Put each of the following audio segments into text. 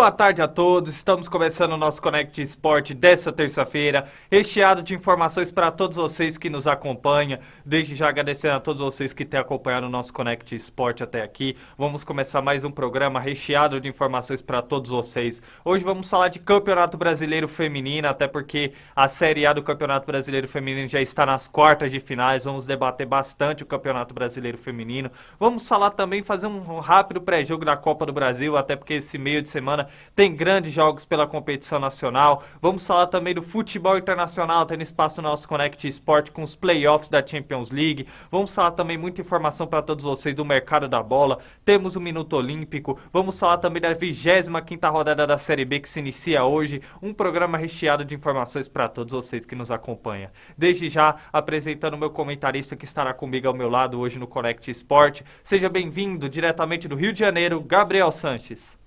Boa tarde a todos, estamos começando o nosso Connect Sport dessa terça-feira, recheado de informações para todos vocês que nos acompanham. Desde já agradecendo a todos vocês que têm acompanhado o nosso Connect Sport até aqui. Vamos começar mais um programa recheado de informações para todos vocês. Hoje vamos falar de Campeonato Brasileiro Feminino, até porque a Série A do Campeonato Brasileiro Feminino já está nas quartas de finais. Vamos debater bastante o Campeonato Brasileiro Feminino. Vamos falar também, fazer um rápido pré-jogo da Copa do Brasil, até porque esse meio de semana tem grandes jogos pela competição nacional. Vamos falar também do futebol internacional, tendo espaço no nosso Connect Sport com os playoffs da Champions League. Vamos falar também muita informação para todos vocês do mercado da bola. Temos o Minuto Olímpico. Vamos falar também da 25ª rodada da Série B que se inicia hoje. Um programa recheado de informações para todos vocês que nos acompanham. Desde já, apresentando o meu comentarista que estará comigo ao meu lado hoje no Connect Sport. Seja bem-vindo diretamente do Rio de Janeiro, Gabriel Sanches.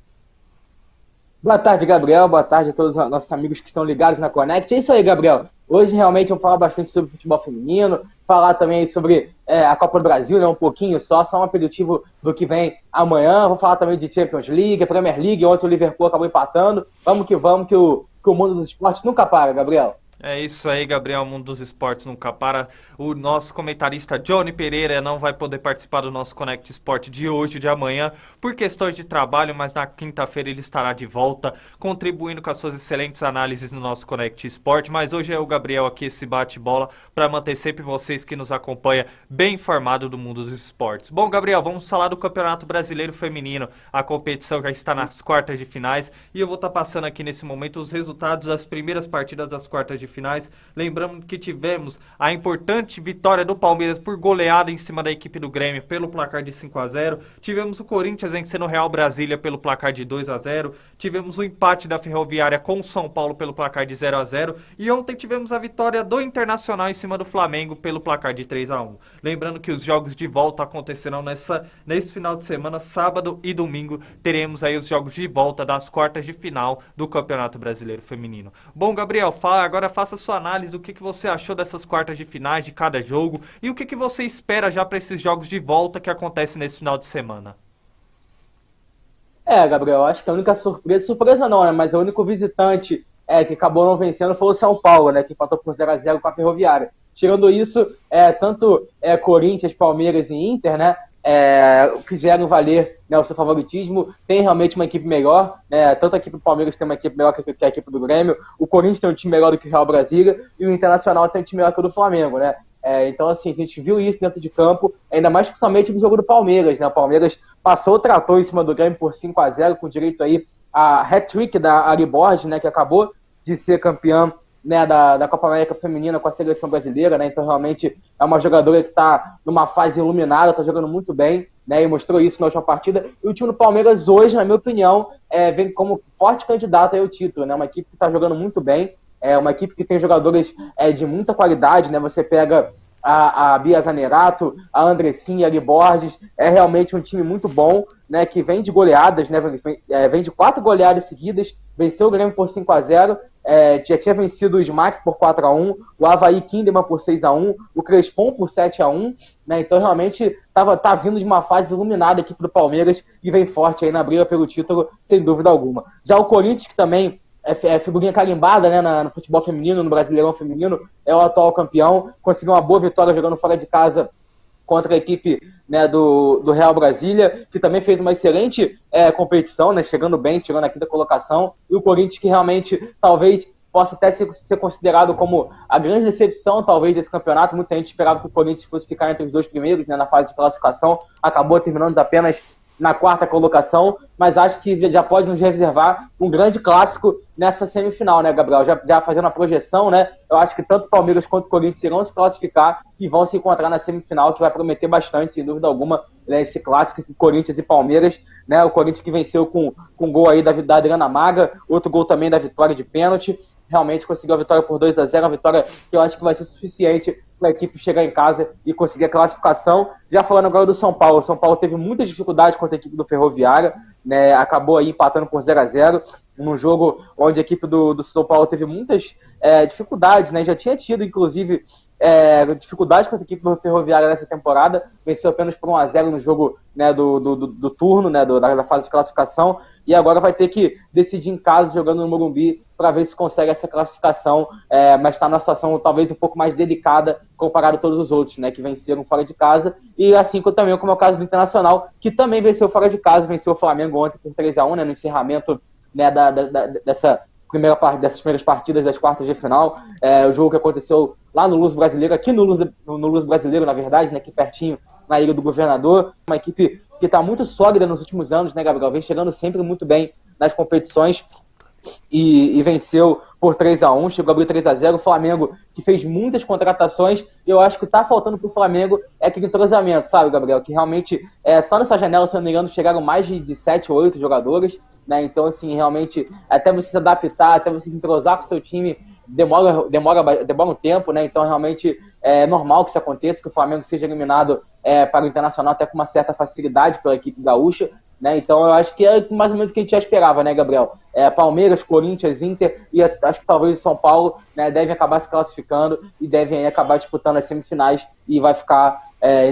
Boa tarde, Gabriel. Boa tarde a todos os nossos amigos que estão ligados na Connect. É isso aí, Gabriel. Hoje realmente eu vou falar bastante sobre futebol feminino, falar também sobre a Copa do Brasil, né, um pouquinho só um aperitivo do que vem amanhã. Vou falar também de Champions League, Premier League, ontem o Liverpool acabou empatando. Vamos que o mundo dos esportes nunca para, Gabriel. É isso aí, Gabriel, o mundo dos esportes nunca para. O nosso comentarista Johnny Pereira não vai poder participar do nosso Connect Sport de hoje, de amanhã, por questões de trabalho, mas na quinta-feira ele estará de volta, contribuindo com as suas excelentes análises no nosso Connect Sport. Mas hoje é o Gabriel aqui, esse bate-bola, para manter sempre vocês que nos acompanham bem informado do mundo dos esportes. Bom, Gabriel, vamos falar do Campeonato Brasileiro Feminino. A competição já está nas quartas de finais e eu vou estar passando aqui nesse momento os resultados das primeiras partidas das quartas de finais. Lembrando que tivemos a importante vitória do Palmeiras por goleada em cima da equipe do Grêmio pelo placar de 5-0. Tivemos o Corinthians vencendo o Real Brasília pelo placar de 2-0. Tivemos o empate da Ferroviária com o São Paulo pelo placar de 0-0. E ontem tivemos a vitória do Internacional em cima do Flamengo pelo placar de 3-1. Lembrando que os jogos de volta acontecerão nesse final de semana, sábado e domingo. Teremos aí os jogos de volta das quartas de final do Campeonato Brasileiro Feminino. Bom, Gabriel, agora faça sua análise do que você achou dessas quartas de finais de cada jogo e o que você espera já para esses jogos de volta que acontecem nesse final de semana. Gabriel, acho que a única surpresa não, né? Mas o único visitante que acabou não vencendo foi o São Paulo, né? Que empatou por 0-0 com a Ferroviária. Tirando isso, tanto Corinthians, Palmeiras e Inter, né? Fizeram valer, né, o seu favoritismo. Tem realmente uma equipe melhor, né? Tanto a equipe do Palmeiras tem uma equipe melhor que a equipe do Grêmio, o Corinthians tem um time melhor do que o Real Brasília e o Internacional tem um time melhor que o do Flamengo, né? Então, assim, a gente viu isso dentro de campo, ainda mais principalmente no jogo do Palmeiras, né? O Palmeiras passou o trator em cima do Grêmio por 5-0, com direito aí a hat-trick da Ari Borges, né, que acabou de ser campeã, né, da Copa América Feminina com a seleção brasileira, né? Então realmente é uma jogadora que está numa fase iluminada, está jogando muito bem, né, e mostrou isso na última partida. E o time do Palmeiras hoje, na minha opinião, vem como forte candidato ao título, né? Uma equipe que está jogando muito bem, uma equipe que tem jogadores de muita qualidade, né? Você pega a Bia Zanerato, a Andressinha e a Ari Borges, é realmente um time muito bom, né, que vem de goleadas, né, vem de 4 goleadas seguidas, venceu o Grêmio por 5-0, já tinha vencido o Smack por 4-1, o Avaí Kinderman por 6-1, o Crespon por 7-1, né, então realmente tá vindo de uma fase iluminada aqui pro Palmeiras e vem forte aí na briga pelo título, sem dúvida alguma. Já o Corinthians, que também é figurinha carimbada, né, no futebol feminino, no Brasileirão Feminino, é o atual campeão, conseguiu uma boa vitória jogando fora de casa contra a equipe, né, do Real Brasília, que também fez uma excelente competição, né, chegando bem, chegando na quinta colocação, e o Corinthians que realmente talvez possa até ser considerado como a grande decepção, talvez, desse campeonato. Muita gente esperava que o Corinthians fosse ficar entre os 2 primeiros, né, na fase de classificação, acabou terminando apenas na 4ª colocação, mas acho que já pode nos reservar um grande clássico nessa semifinal, né, Gabriel? Já fazendo a projeção, né? Eu acho que tanto o Palmeiras quanto o Corinthians irão se classificar e vão se encontrar na semifinal, que vai prometer bastante, sem dúvida alguma, né, esse clássico entre Corinthians e Palmeiras, né? O Corinthians que venceu com gol aí da Adriana Maga, outro gol também da vitória de pênalti. Realmente conseguiu a vitória por 2-0, uma vitória que eu acho que vai ser suficiente para a equipe chegar em casa e conseguir a classificação. Já falando agora do São Paulo, o São Paulo teve muitas dificuldades contra a equipe do Ferroviária, né, acabou aí empatando por 0-0, num jogo onde a equipe do São Paulo teve muitas dificuldades, né, já tinha tido, inclusive, dificuldades contra a equipe do Ferroviária nessa temporada, venceu apenas por 1-0 no jogo, né, do turno, né, da fase de classificação, e agora vai ter que decidir em casa, jogando no Morumbi, para ver se consegue essa classificação, mas está numa situação talvez um pouco mais delicada comparado a todos os outros, né, que venceram fora de casa, e assim também como é o caso do Internacional, que também venceu fora de casa, venceu o Flamengo ontem por 3-1, né, no encerramento, né, dessas primeiras partidas das quartas de final, o jogo que aconteceu lá no Luz Brasileiro, aqui no Luz Brasileiro, na verdade, né, aqui pertinho, na Ilha do Governador, uma equipe que está muito sólida nos últimos anos, né, Gabriel? Vem chegando sempre muito bem nas competições e venceu por 3-1, chegou a abrir 3-0. O Flamengo, que fez muitas contratações, eu acho que está faltando para o Flamengo aquele entrosamento, sabe, Gabriel? Que realmente, só nessa janela, se não me engano, chegaram mais de 7 ou 8 jogadores, né? Então, assim, realmente, até você se adaptar, até você se entrosar com o seu time, demora um tempo, né? Então, realmente, é normal que isso aconteça, que o Flamengo seja eliminado para o Internacional até com uma certa facilidade pela equipe gaúcha, né? Então eu acho que é mais ou menos o que a gente já esperava, né, Gabriel? Palmeiras, Corinthians, Inter e acho que talvez o São Paulo, né, devem acabar se classificando e devem acabar disputando as semifinais e vai ficar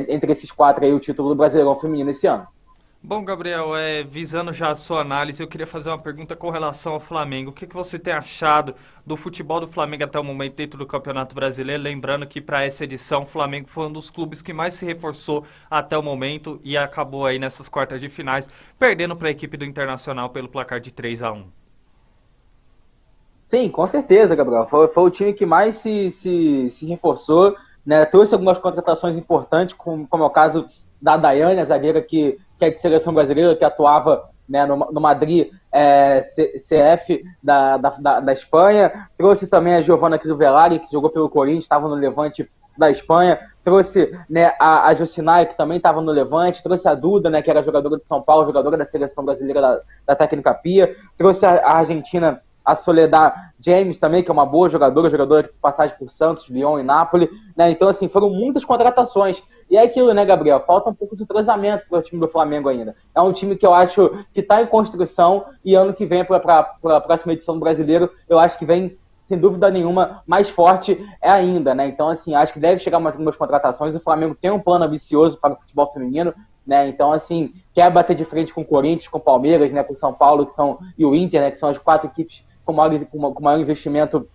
entre esses 4 aí o título do Brasileirão Feminino esse ano. Bom, Gabriel, visando já a sua análise, eu queria fazer uma pergunta com relação ao Flamengo. O que você tem achado do futebol do Flamengo até o momento dentro do Campeonato Brasileiro? Lembrando que para essa edição o Flamengo foi um dos clubes que mais se reforçou até o momento e acabou aí nessas quartas de finais, perdendo para a equipe do Internacional pelo placar de 3-1. Sim, com certeza, Gabriel. Foi o time que mais se reforçou, né? Trouxe algumas contratações importantes, como é o caso da Daiane, a zagueira que é de seleção brasileira, que atuava, né, no Madrid CF da Espanha. Trouxe também a Giovanna Crivellari, que jogou pelo Corinthians, estava no Levante da Espanha. Trouxe, né, a Jocinai, que também estava no Levante. Trouxe a Duda, né, que era jogadora de São Paulo, jogadora da seleção brasileira da Técnica Pia. Trouxe a Argentina, a Soledad James também, que é uma boa jogadora de passagem por Santos, Lyon e Nápoles, né? Então, assim, foram muitas contratações. E é aquilo, né, Gabriel? Falta um pouco de entrosamento para o time do Flamengo ainda. É um time que eu acho que está em construção e ano que vem, para a próxima edição do Brasileiro, eu acho que vem, sem dúvida nenhuma, mais forte ainda, né? Então, assim, acho que deve chegar mais algumas contratações. O Flamengo tem um plano ambicioso para o futebol feminino, né? Então, assim, quer bater de frente com o Corinthians, com o Palmeiras, né, com o São Paulo e o Inter, né, que são as 4 equipes com maior investimento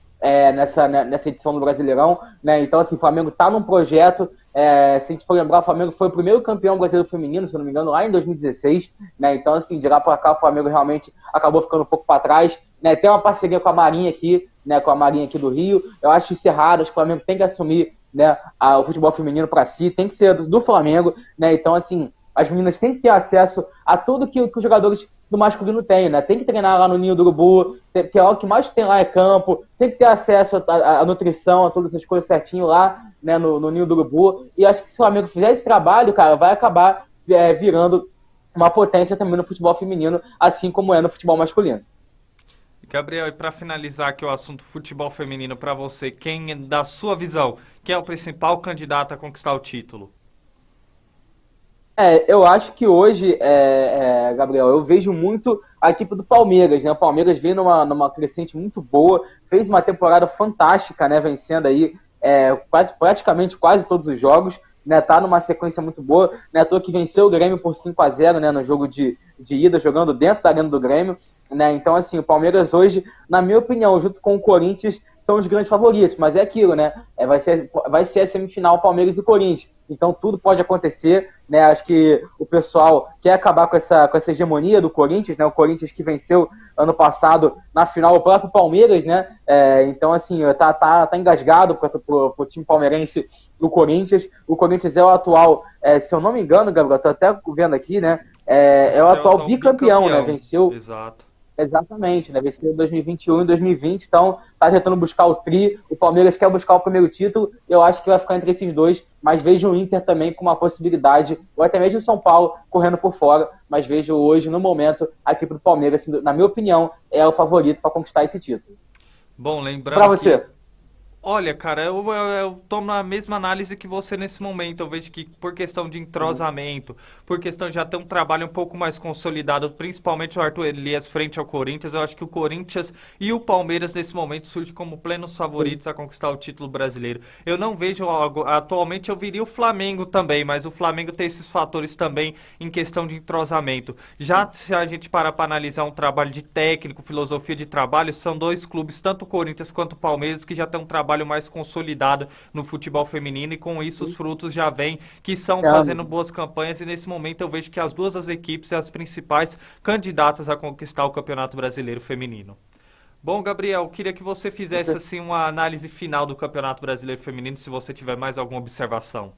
nessa edição do Brasileirão, né? Então, assim, o Flamengo está num projeto. Se a gente for lembrar, o Flamengo foi o primeiro campeão brasileiro feminino, se eu não me engano, lá em 2016, né? Então, assim, de lá para cá, o Flamengo realmente acabou ficando um pouco para trás, né? Tem uma parceria com a Marinha aqui, né? Com a Marinha aqui do Rio. Eu acho isso errado. Acho que o Flamengo tem que assumir, né, o futebol feminino para si, tem que ser do Flamengo, né? Então, assim, as meninas têm que ter acesso a tudo que os jogadores do masculino têm, né? Tem que treinar lá no Ninho do Urubu, que é o que mais tem lá é campo, tem que ter acesso à nutrição, a todas essas coisas certinho lá, né, no Ninho do Urubu. E acho que se o Flamengo fizer esse trabalho, cara, vai acabar virando uma potência também no futebol feminino, assim como é no futebol masculino. Gabriel, e para finalizar aqui o assunto futebol feminino para você, da sua visão, quem é o principal candidato a conquistar o título? Eu acho que hoje, Gabriel, eu vejo muito a equipe do Palmeiras, né? O Palmeiras vem numa crescente muito boa, fez uma temporada fantástica, né? Vencendo aí praticamente quase todos os jogos, né? Tá numa sequência muito boa, né? À toa que venceu o Grêmio por 5-0, né? No jogo de ida, jogando dentro da arena do Grêmio, né? Então, assim, o Palmeiras hoje, na minha opinião, junto com o Corinthians, são os grandes favoritos, mas é aquilo, né? Vai ser a semifinal Palmeiras e Corinthians, então tudo pode acontecer, né? Acho que o pessoal quer acabar com essa hegemonia do Corinthians, né? O Corinthians que venceu ano passado na final o próprio Palmeiras, né? Então, assim, tá engasgado pro time palmeirense o Corinthians. O Corinthians é o atual, se eu não me engano, Gabriel, tô até vendo aqui, né? É o atual bicampeão, né? Venceu. Exato. Exatamente, né? Venceu em 2021 e 2020, então tá tentando buscar o tri. O Palmeiras quer buscar o primeiro título, eu acho que vai ficar entre esses dois, mas vejo o Inter também com uma possibilidade, ou até mesmo o São Paulo correndo por fora, mas vejo hoje, no momento, a equipe do Palmeiras, na minha opinião, é o favorito para conquistar esse título. Bom, lembrando para você. Olha, cara, eu tomo a mesma análise que você nesse momento. Eu vejo que por questão de entrosamento, por questão de já ter um trabalho um pouco mais consolidado, principalmente o Arthur Elias frente ao Corinthians, eu acho que o Corinthians e o Palmeiras nesse momento surgem como plenos favoritos a conquistar o título brasileiro. Eu não vejo algo, atualmente eu viria o Flamengo também, mas o Flamengo tem esses fatores também em questão de entrosamento. Já se a gente parar para analisar um trabalho de técnico, filosofia de trabalho, são dois clubes, tanto o Corinthians quanto o Palmeiras, que já tem um trabalho mais consolidado no futebol feminino e com isso os frutos já vêm que são fazendo boas campanhas e nesse momento eu vejo que as duas as equipes são as principais candidatas a conquistar o Campeonato Brasileiro Feminino. Bom, Gabriel, queria que você fizesse assim uma análise final do Campeonato Brasileiro Feminino, se você tiver mais alguma observação.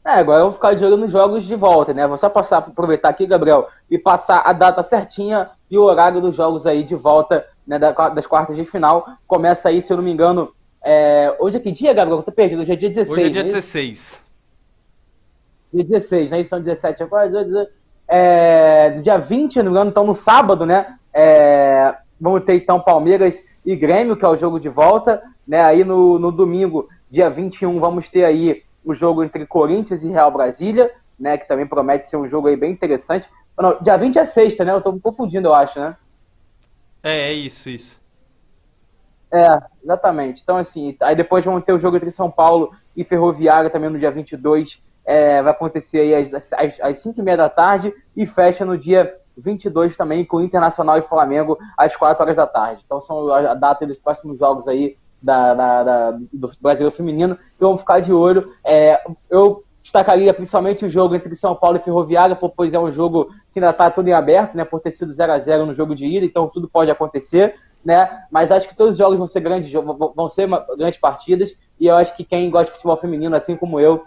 Agora eu vou ficar de olho nos jogos de volta, né? Vou só aproveitar aqui, Gabriel, e passar a data certinha e o horário dos jogos aí de volta, né, das quartas de final. Começa aí, se eu não me engano, hoje é que dia, Gabriel? Eu tô perdido, hoje é dia 16. Hoje é dia né? 16. Dia 16, né? São 17 agora, dia 20, se não me engano, então no sábado, né? Vamos ter então Palmeiras e Grêmio, que é o jogo de volta, né? Aí no domingo, dia 21, vamos ter aí o jogo entre Corinthians e Real Brasília, né, que também promete ser um jogo aí bem interessante. Não, dia 20 é sexta, né? Eu tô me confundindo, eu acho, né? É isso, isso. Exatamente. Então, assim, aí depois vamos ter o jogo entre São Paulo e Ferroviária também no dia 22. Vai acontecer aí às 5h30 da tarde e fecha no dia 22 também com Internacional e Flamengo às 4 horas da tarde. Então são a data dos próximos jogos aí do Brasileiro Feminino. Então vamos ficar de olho. Eu destacaria principalmente o jogo entre São Paulo e Ferroviária, pois é um jogo que ainda está tudo em aberto, né, por ter sido 0-0 no jogo de ida, então tudo pode acontecer, né, mas acho que todos os jogos vão ser grandes partidas, e eu acho que quem gosta de futebol feminino, assim como eu,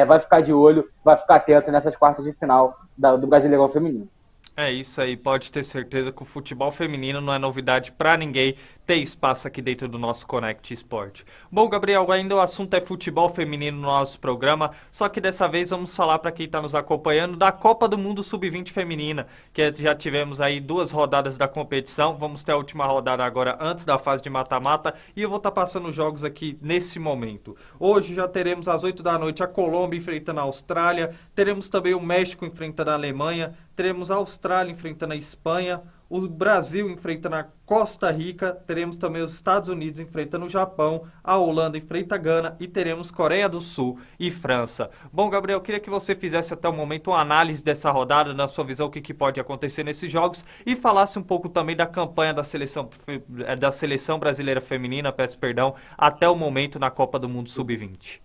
vai ficar de olho, vai ficar atento nessas quartas de final do Brasileirão Feminino. É isso aí, pode ter certeza que o futebol feminino não é novidade pra ninguém ter espaço aqui dentro do nosso Connect Sport. Bom, Gabriel, ainda o assunto é futebol feminino no nosso programa, só que dessa vez vamos falar para quem está nos acompanhando da Copa do Mundo Sub-20 feminina, que já tivemos aí 2 rodadas da competição, vamos ter a última rodada agora antes da fase de mata-mata e eu vou estar passando os jogos aqui nesse momento. Hoje já teremos às 8 da noite a Colômbia enfrentando a Austrália, teremos também o México enfrentando a Alemanha, teremos a Austrália enfrentando a Espanha, o Brasil enfrentando a Costa Rica, teremos também os Estados Unidos enfrentando o Japão, a Holanda enfrenta a Gana e teremos Coreia do Sul e França. Bom, Gabriel, queria que você fizesse até o momento uma análise dessa rodada, na sua visão, o que pode acontecer nesses jogos e falasse um pouco também da campanha da seleção brasileira feminina, peço perdão, até o momento na Copa do Mundo Sub-20.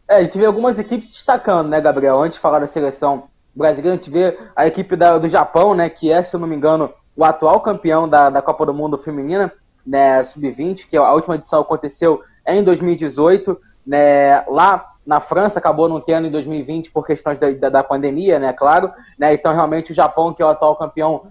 A gente vê algumas equipes destacando, né, Gabriel? Antes de falar da seleção brasileira, a gente vê a equipe do Japão, né, que é, se eu não me engano, o atual campeão da Copa do Mundo Feminina, né, Sub-20, que a última edição aconteceu em 2018, né, lá na França, acabou não tendo em 2020 por questões da pandemia, né, claro, né, então realmente o Japão, que é o atual campeão,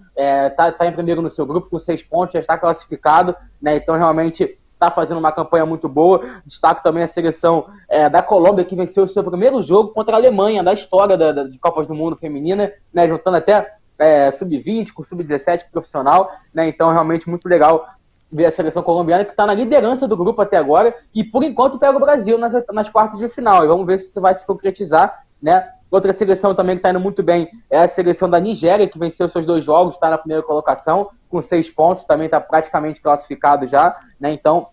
tá em primeiro no seu grupo com 6 pontos, já está classificado, né, então realmente está fazendo uma campanha muito boa. Destaco também a seleção da Colômbia, que venceu o seu primeiro jogo contra a Alemanha, da história de Copas do Mundo feminina, né, juntando até Sub-20 com Sub-17 profissional, né, então realmente muito legal ver a seleção colombiana, que está na liderança do grupo até agora, e por enquanto pega o Brasil nas quartas de final, e vamos ver se isso vai se concretizar, né. Outra seleção também que está indo muito bem é a seleção da Nigéria, que venceu seus 2 jogos, está na primeira colocação, com 6 pontos, também está praticamente classificado já, né? Então,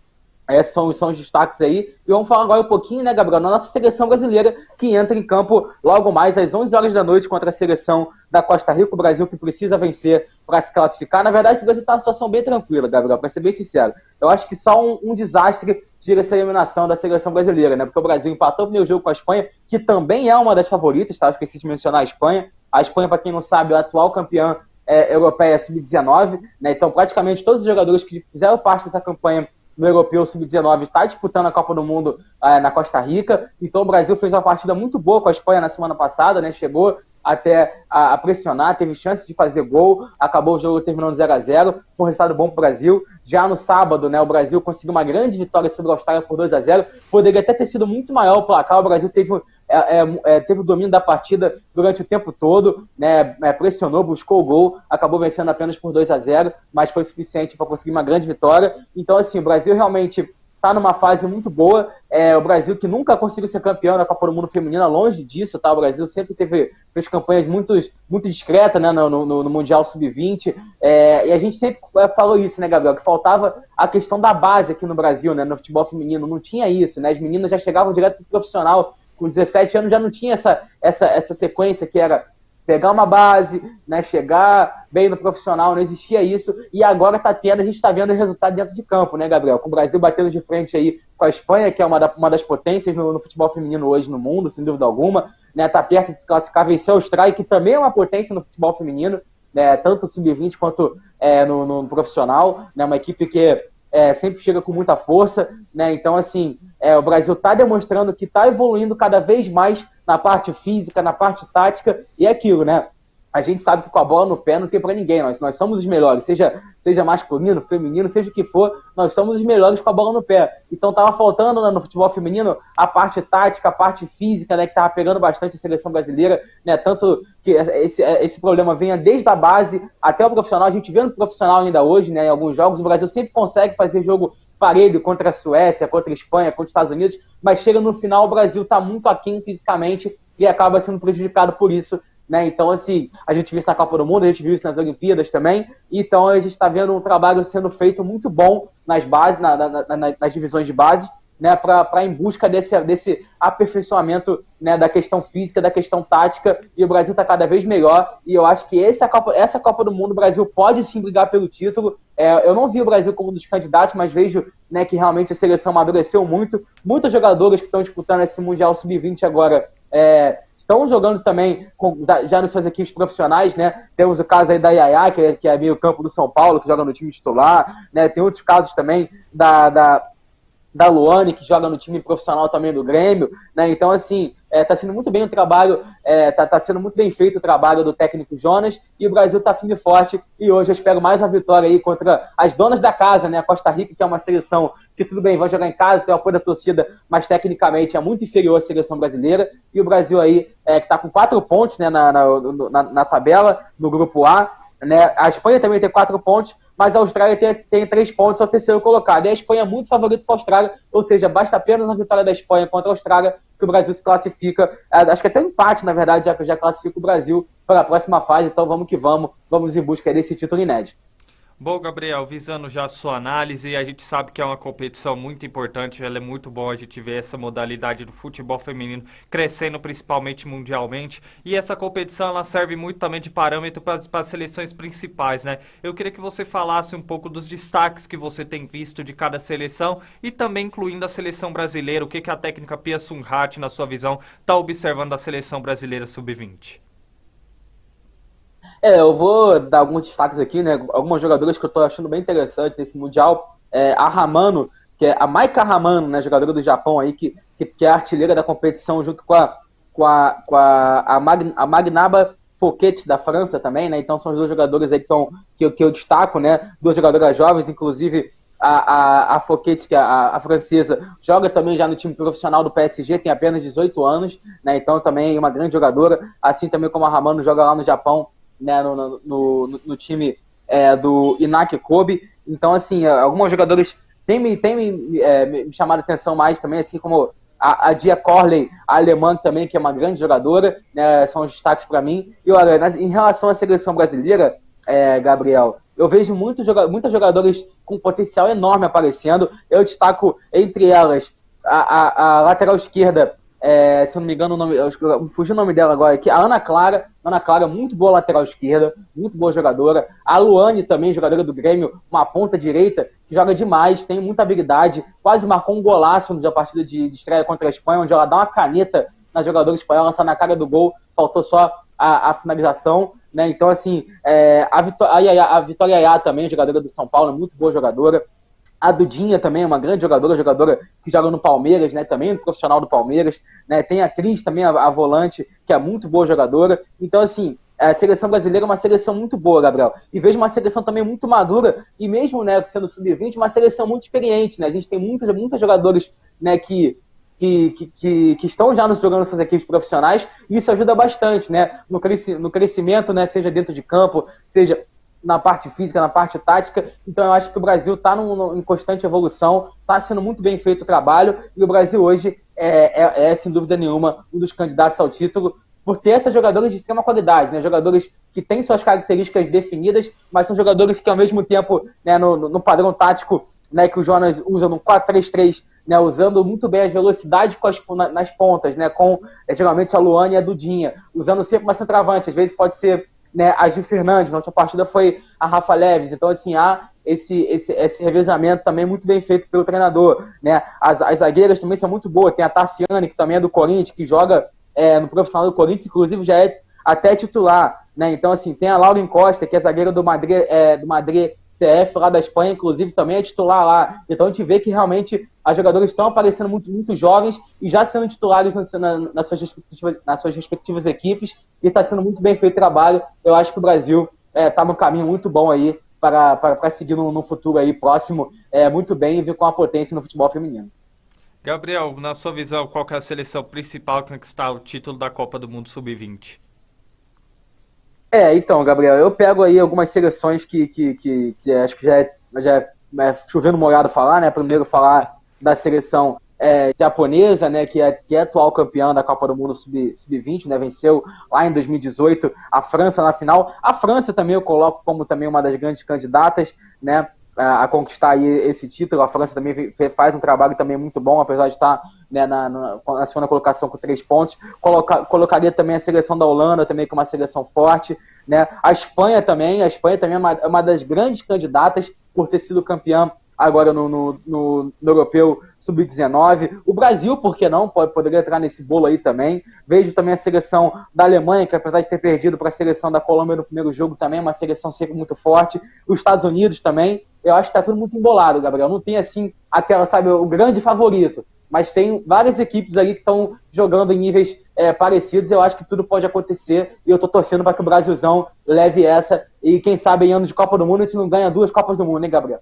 esses são os destaques aí. E vamos falar agora um pouquinho, né, Gabriel, da nossa seleção brasileira, que entra em campo logo mais às 11 horas da noite contra a seleção da Costa Rica, o Brasil que precisa vencer para se classificar. Na verdade, o Brasil está numa situação bem tranquila, Gabriel, para ser bem sincero. Eu acho que só um desastre tira essa eliminação da seleção brasileira, né? Porque o Brasil empatou o primeiro jogo com a Espanha, que também é uma das favoritas, tá? Eu esqueci de mencionar a Espanha. A Espanha, para quem não sabe, é a atual campeã europeia sub-19, né? Então, praticamente todos os jogadores que fizeram parte dessa campanha no Europeu Sub-19 está disputando a Copa do Mundo na Costa Rica. Então o Brasil fez uma partida muito boa com a Espanha na semana passada, né? Chegou até a pressionar, teve chance de fazer gol, acabou o jogo terminando 0-0, foi um resultado bom para o Brasil. Já no sábado, né, o Brasil conseguiu uma grande vitória sobre a Austrália por 2-0, poderia até ter sido muito maior o placar, o Brasil teve teve o domínio da partida durante o tempo todo, né, pressionou, buscou o gol, acabou vencendo apenas por 2-0, mas foi suficiente para conseguir uma grande vitória. Então, assim, o Brasil realmente está numa fase muito boa. O Brasil que nunca conseguiu ser campeão na Copa do Mundo Feminina, longe disso, tá? O Brasil sempre fez campanhas muito discretas, né, no Mundial Sub-20, e a gente sempre falou isso, né, Gabriel, que faltava a questão da base aqui no Brasil, né, no futebol feminino, não tinha isso, né, as meninas já chegavam direto pro profissional, com 17 anos já não tinha essa sequência que era pegar uma base, né, chegar bem no profissional, não existia isso, e agora a gente está vendo o resultado dentro de campo, né, Gabriel? Com o Brasil batendo de frente aí com a Espanha, que é uma das potências no futebol feminino hoje no mundo, sem dúvida alguma, né, tá perto de se classificar, venceu a Austrália, que também é uma potência no futebol feminino, né, tanto sub-20 quanto no profissional, né, uma equipe que sempre chega com muita força, né? Então, assim, o Brasil está demonstrando que está evoluindo cada vez mais na parte física, na parte tática, e é aquilo, né? A gente sabe que com a bola no pé não tem para ninguém, nós somos os melhores, seja masculino, feminino, seja o que for, nós somos os melhores com a bola no pé. Então tava faltando, né, no futebol feminino a parte tática, a parte física, né, que tava pegando bastante a seleção brasileira, né, tanto que esse problema venha desde a base até o profissional. A gente vê no profissional ainda hoje, né, em alguns jogos, o Brasil sempre consegue fazer jogo parelho contra a Suécia, contra a Espanha, contra os Estados Unidos, mas chega no final o Brasil está muito aquém fisicamente e acaba sendo prejudicado por isso, né? Então, assim, a gente viu isso na Copa do Mundo, a gente viu isso nas Olimpíadas também, então a gente está vendo um trabalho sendo feito muito bom nas bases, nas divisões de base, né, para em busca desse aperfeiçoamento, né, da questão física, da questão tática, e o Brasil está cada vez melhor, e eu acho que essa Copa do Mundo o Brasil pode sim brigar pelo título. Eu não vi o Brasil como um dos candidatos, mas vejo, né, que realmente a seleção amadureceu muito, muitos jogadores que estão disputando esse Mundial Sub-20 agora estão jogando também já nas suas equipes profissionais, né? Temos o caso aí da Yaya, que é meio campo do São Paulo, que joga no time titular, né? Tem outros casos também da Luane, que joga no time profissional também do Grêmio, né? Então, assim, tá sendo muito bem o trabalho, tá sendo muito bem feito o trabalho do técnico Jonas, e o Brasil tá firme e forte, e hoje eu espero mais uma vitória aí contra as donas da casa, né? A Costa Rica, que é uma seleção que, tudo bem, vai jogar em casa, tem o apoio da torcida, mas tecnicamente é muito inferior à seleção brasileira, e o Brasil aí, que tá com 4 pontos, né, na tabela, no grupo A, né? A Espanha também tem 4 pontos, mas a Austrália tem 3 pontos ao terceiro colocado. E a Espanha é muito favorito para a Austrália, ou seja, basta apenas a vitória da Espanha contra a Austrália que o Brasil se classifica. Acho que até um empate, na verdade, já classifica o Brasil para a próxima fase. Então vamos que vamos em busca desse título inédito. Bom, Gabriel, visando já a sua análise, a gente sabe que é uma competição muito importante, ela é muito bom a gente ver essa modalidade do futebol feminino crescendo, principalmente mundialmente, e essa competição ela serve muito também de parâmetro para as seleções principais, né? Eu queria que você falasse um pouco dos destaques que você tem visto de cada seleção e também incluindo a seleção brasileira, o que a técnica Pia Sundhage, na sua visão, está observando da seleção brasileira sub-20. Eu vou dar alguns destaques aqui, né? Algumas jogadoras que eu tô achando bem interessante nesse Mundial. A Ramano, que é a Maika Ramano, né? Jogadora do Japão aí, que é a artilheira da competição, junto com a Magnaba Fouquet da França também, né? Então são os dois jogadores aí que eu destaco, né? Duas jogadoras jovens, inclusive a Fouquet, que é a francesa, joga também já no time profissional do PSG, tem apenas 18 anos, né? Então também é uma grande jogadora, assim também como a Ramano joga lá no Japão, né, no time do Iñaki Kobe. Então, assim, algumas jogadoras têm me chamado a atenção mais também, assim como a Dia Corley, a alemã também, que é uma grande jogadora, né, são os destaques para mim. E olha, em relação à seleção brasileira, Gabriel, eu vejo muitas jogadoras com potencial enorme aparecendo. Eu destaco entre elas a lateral esquerda, se eu não me engano, fugiu o nome dela agora aqui, a Ana Clara, muito boa lateral esquerda, muito boa jogadora. A Luane também, jogadora do Grêmio, uma ponta direita, que joga demais, tem muita habilidade, quase marcou um golaço na partida de estreia contra a Espanha, onde ela dá uma caneta na jogadora espanhola, lança na cara do gol, faltou só a finalização, né? Então, assim, a Vitória Yaya também, jogadora do São Paulo, muito boa jogadora. A Dudinha também é uma grande jogadora que joga no Palmeiras, né, também no profissional do Palmeiras, né, tem a Cris também, a volante, que é muito boa jogadora. Então, assim, a seleção brasileira é uma seleção muito boa, Gabriel. E vejo uma seleção também muito madura, e mesmo, né, sendo sub-20, uma seleção muito experiente, né, a gente tem muitos jogadores, né, que que estão já jogando suas equipes profissionais, e isso ajuda bastante, né, no crescimento, né, seja dentro de campo, seja na parte física, na parte tática. Então eu acho que o Brasil está em constante evolução, está sendo muito bem feito o trabalho, e o Brasil hoje sem dúvida nenhuma, um dos candidatos ao título, por ter esses jogadores de extrema qualidade, né? Jogadores que têm suas características definidas, mas são jogadores que, ao mesmo tempo, né, no padrão tático, né, que o Jonas usa no 4-3-3, né, usando muito bem as velocidades nas pontas, né, com geralmente a Luana e a Dudinha, usando sempre uma centroavante, às vezes pode ser, né, a Gi Fernandes, na última partida foi a Rafa Leves. Então, assim, há esse revezamento também muito bem feito pelo treinador, né? As zagueiras também são muito boas, tem a Tarciane, que também é do Corinthians, que joga no profissional do Corinthians, inclusive já é até titular, né? Então, assim, tem a Lauren Costa, que é zagueira do Madrid CF, lá da Espanha, inclusive também é titular lá. Então a gente vê que realmente as jogadoras estão aparecendo muito jovens e já sendo titulares nas suas respectivas equipes, e está sendo muito bem feito o trabalho. Eu acho que o Brasil está num caminho muito bom aí para seguir no futuro aí próximo, muito bem, e vir com a potência no futebol feminino. Gabriel, na sua visão, qual que é a seleção principal a conquistar o título da Copa do Mundo Sub-20? Então, Gabriel, eu pego aí algumas seleções que acho que já é chovendo molhado falar, né? Primeiro falar da seleção japonesa, né? Que é atual campeã da Copa do Mundo Sub-20, né? Venceu lá em 2018 a França na final. A França também eu coloco como também uma das grandes candidatas, né, a conquistar aí esse título. A França também faz um trabalho também muito bom, apesar de estar, né, na segunda colocação com 3 pontos. Colocaria também a seleção da Holanda, também com uma seleção forte, né? A Espanha também é uma das grandes candidatas por ter sido campeã agora no Europeu Sub-19. O Brasil, por que não? Poderia entrar nesse bolo aí também. Vejo também a seleção da Alemanha, que apesar de ter perdido para a seleção da Colômbia no primeiro jogo, também é uma seleção sempre muito forte. Os Estados Unidos também. Eu acho que está tudo muito embolado, Gabriel. Não tem, assim, aquela, sabe, o grande favorito, mas tem várias equipes ali que estão jogando em níveis parecidos. Eu acho que tudo pode acontecer, e eu estou torcendo para que o Brasilzão leve essa, e quem sabe em anos de Copa do Mundo a gente não ganha 2 Copas do Mundo, hein, Gabriel?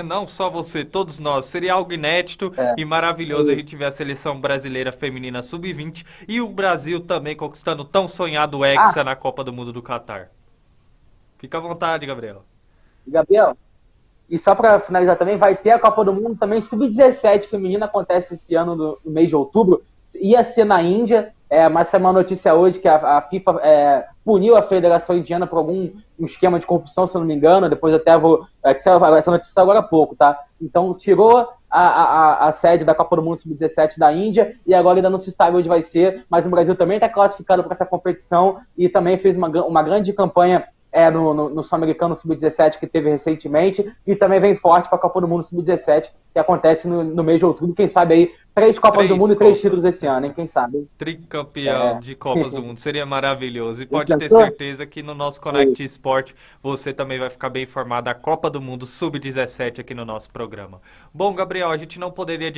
Não só você, todos nós. Seria algo inédito e maravilhoso a gente ver a seleção brasileira feminina sub-20 e o Brasil também conquistando o tão sonhado Hexa na Copa do Mundo do Catar. Fica à vontade, Gabriel. Gabriel, e só para finalizar também, vai ter a Copa do Mundo também sub-17 feminina, acontece esse ano no mês de outubro. Ia ser na Índia, mas saiu uma notícia hoje que a FIFA puniu a Federação Indiana por algum esquema de corrupção, se eu não me engano. Depois até vou... essa notícia agora há pouco, tá? Então tirou a sede da Copa do Mundo Sub-17 da Índia, e agora ainda não se sabe onde vai ser, mas o Brasil também está classificado para essa competição e também fez uma grande campanha no Sul-Americano Sub-17 que teve recentemente, e também vem forte para a Copa do Mundo Sub-17, que acontece no mês de outubro. Quem sabe aí 3 Copas do Mundo e 3 títulos esse ano, hein? Quem sabe? Tricampeão de Copas do Mundo, seria maravilhoso. E pode ter certeza que no nosso Connect Sport você também vai ficar bem informado da Copa do Mundo Sub-17 aqui no nosso programa. Bom, Gabriel, a gente não poderia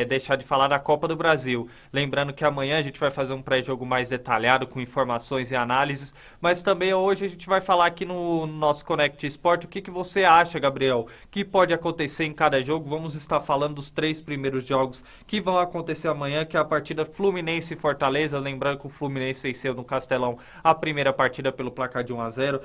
deixar de falar da Copa do Brasil. Lembrando que amanhã a gente vai fazer um pré-jogo mais detalhado, com informações e análises, mas também hoje a gente vai falar aqui no nosso Connect Sport o que você acha, Gabriel, que pode acontecer em cada jogo. Vamos estar falando dos 3 primeiros jogos que vão acontecer amanhã, que é a partida Fluminense e Fortaleza. Lembrando que o Fluminense venceu no Castelão a primeira partida pelo placar de 1-0.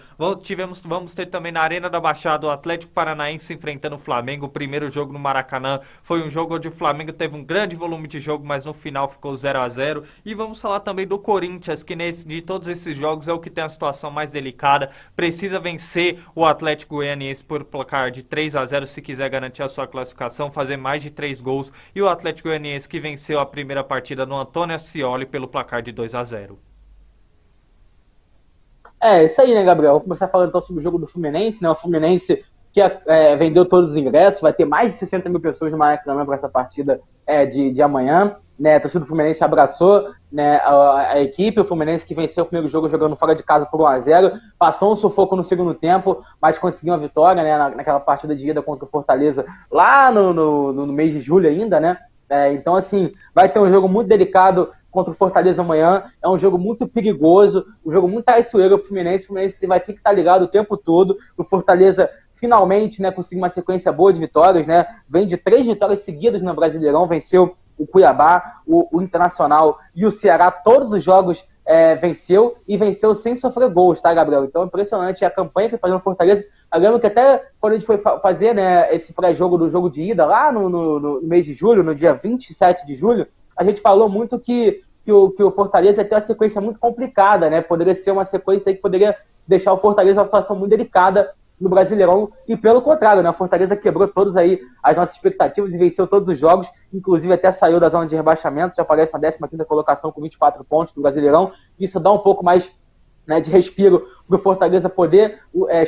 Vamos ter também na Arena da Baixada o Atlético Paranaense enfrentando o Flamengo. O primeiro jogo no Maracanã foi um jogo onde o Flamengo teve um grande volume de jogo, mas no final ficou 0-0. E vamos falar também do Corinthians, que de todos esses jogos é o que tem a situação mais delicada. Precisa vencer o Atlético Goianiense por placar de 3-0 se quiser garantir a sua classificação, fazer mais de 3 gols. E o Atlético Goianiense que venceu a primeira partida no Antônio Ascioli pelo placar de 2-0. Isso aí, né, Gabriel? Vou começar falando então sobre o jogo do Fluminense, né? O Fluminense que vendeu todos os ingressos, vai ter mais de 60 mil pessoas no Maracanã para essa partida de amanhã, né? A torcida do Fluminense abraçou, né, a equipe. O Fluminense que venceu o primeiro jogo jogando fora de casa por 1-0, passou um sufoco no segundo tempo, mas conseguiu uma vitória, né, naquela partida de ida contra o Fortaleza lá no mês de julho ainda, né? Então, assim, vai ter um jogo muito delicado contra o Fortaleza amanhã. É um jogo muito perigoso, um jogo muito traiçoeiro para o Fluminense. O Fluminense vai ter que estar ligado o tempo todo. O Fortaleza finalmente, né, conseguiu uma sequência boa de vitórias, né? Vem de 3 vitórias seguidas no Brasileirão, venceu o Cuiabá, o Internacional e o Ceará, todos os jogos venceu e venceu sem sofrer gols, tá, Gabriel? Então é impressionante a campanha que faz no Fortaleza. Eu lembro que até quando a gente foi fazer, né, esse pré-jogo do jogo de ida lá no mês de julho, no dia 27 de julho, a gente falou muito que o Fortaleza ia ter uma sequência muito complicada, né? Poderia ser uma sequência que poderia deixar o Fortaleza numa situação muito delicada no Brasileirão, e pelo contrário, né? A Fortaleza quebrou todas aí as nossas expectativas e venceu todos os jogos, inclusive até saiu da zona de rebaixamento, já aparece na 15ª colocação com 24 pontos do Brasileirão. Isso dá um pouco mais, né, de respiro para o Fortaleza poder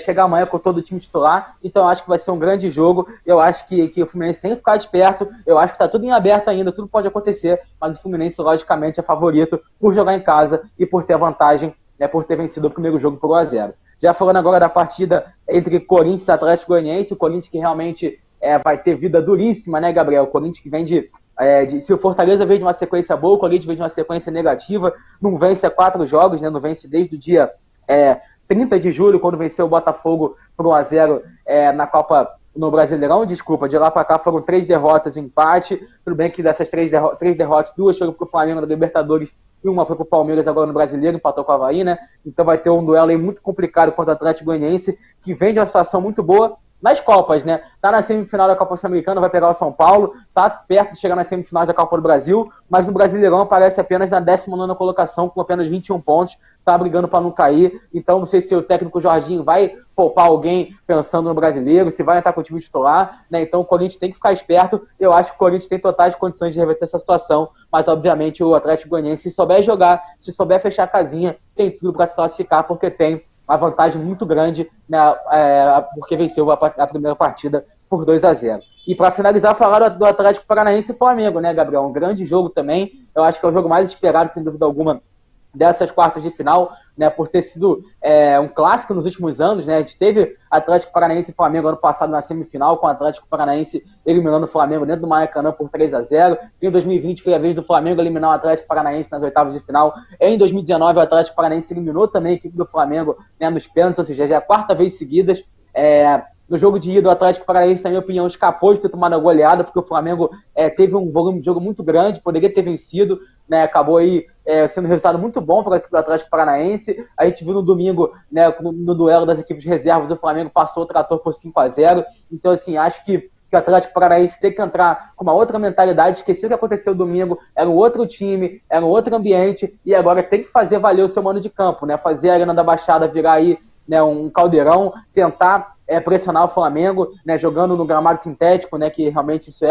chegar amanhã com todo o time titular. Então eu acho que vai ser um grande jogo. Eu acho que o Fluminense tem que ficar esperto. Eu acho que está tudo em aberto ainda, tudo pode acontecer, mas o Fluminense logicamente é favorito por jogar em casa e por ter vantagem, né, por ter vencido o primeiro jogo por 1-0. Já falando agora da partida entre Corinthians e Atlético Goianiense, o Corinthians que realmente vai ter vida duríssima, né, Gabriel? O Corinthians que vem se o Fortaleza vem de uma sequência boa, o Corinthians vem de uma sequência negativa, não vence há 4 jogos, né, não vence desde o dia 30 de julho, quando venceu o Botafogo por 1-0 na Copa, no Brasileirão, desculpa, de lá para cá foram 3 derrotas e um empate. Tudo bem que dessas 3 derrotas, 2 foram pro Flamengo na Libertadores e uma foi pro Palmeiras agora no Brasileiro, empatou com o Avaí, né? Então vai ter um duelo aí muito complicado contra o Atlético Goianiense, que vem de uma situação muito boa nas Copas, né? Tá na semifinal da Copa Sul-Americana, vai pegar o São Paulo, tá perto de chegar na semifinal da Copa do Brasil, mas no Brasileirão aparece apenas na 19ª colocação, com apenas 21 pontos, tá brigando para não cair. Então não sei se o técnico Jorginho vai poupar alguém pensando no brasileiro, se vai entrar com o time titular, né? Então o Corinthians tem que ficar esperto. Eu acho que o Corinthians tem totais condições de reverter essa situação, mas obviamente o Atlético Goianiense, se souber jogar, se souber fechar a casinha, tem tudo para se classificar, porque tem uma vantagem muito grande, né, porque venceu a primeira partida por 2-0. E para finalizar, falar do Atlético Paranaense e Flamengo, né, Gabriel? Um grande jogo também. Eu acho que é o jogo mais esperado, sem dúvida alguma, dessas quartas de final, né, por ter sido um clássico nos últimos anos, né? A gente teve Atlético Paranaense e Flamengo ano passado na semifinal, com o Atlético Paranaense eliminando o Flamengo dentro do Maracanã por 3-0. Em 2020 foi a vez do Flamengo eliminar o Atlético Paranaense nas oitavas de final. Em 2019 o Atlético Paranaense eliminou também a equipe do Flamengo, né, nos pênaltis, ou seja, já é a 4ª vez seguidas. No jogo de ida, o Atlético Paranaense, na minha opinião, escapou de ter tomado a goleada, porque o Flamengo teve um volume de jogo muito grande, poderia ter vencido, né, acabou aí sendo um resultado muito bom para a equipe do Atlético Paranaense. A gente viu no domingo, né, no duelo das equipes de reservas, o Flamengo passou o trator por 5-0. Então, assim, acho que o Atlético Paranaense tem que entrar com uma outra mentalidade, esqueceu o que aconteceu domingo, era um outro time, era um outro ambiente, e agora tem que fazer valer o seu mano de campo, né, fazer a Arena da Baixada virar aí, né, um caldeirão, tentar pressionar o Flamengo, né, jogando no gramado sintético, né, que realmente isso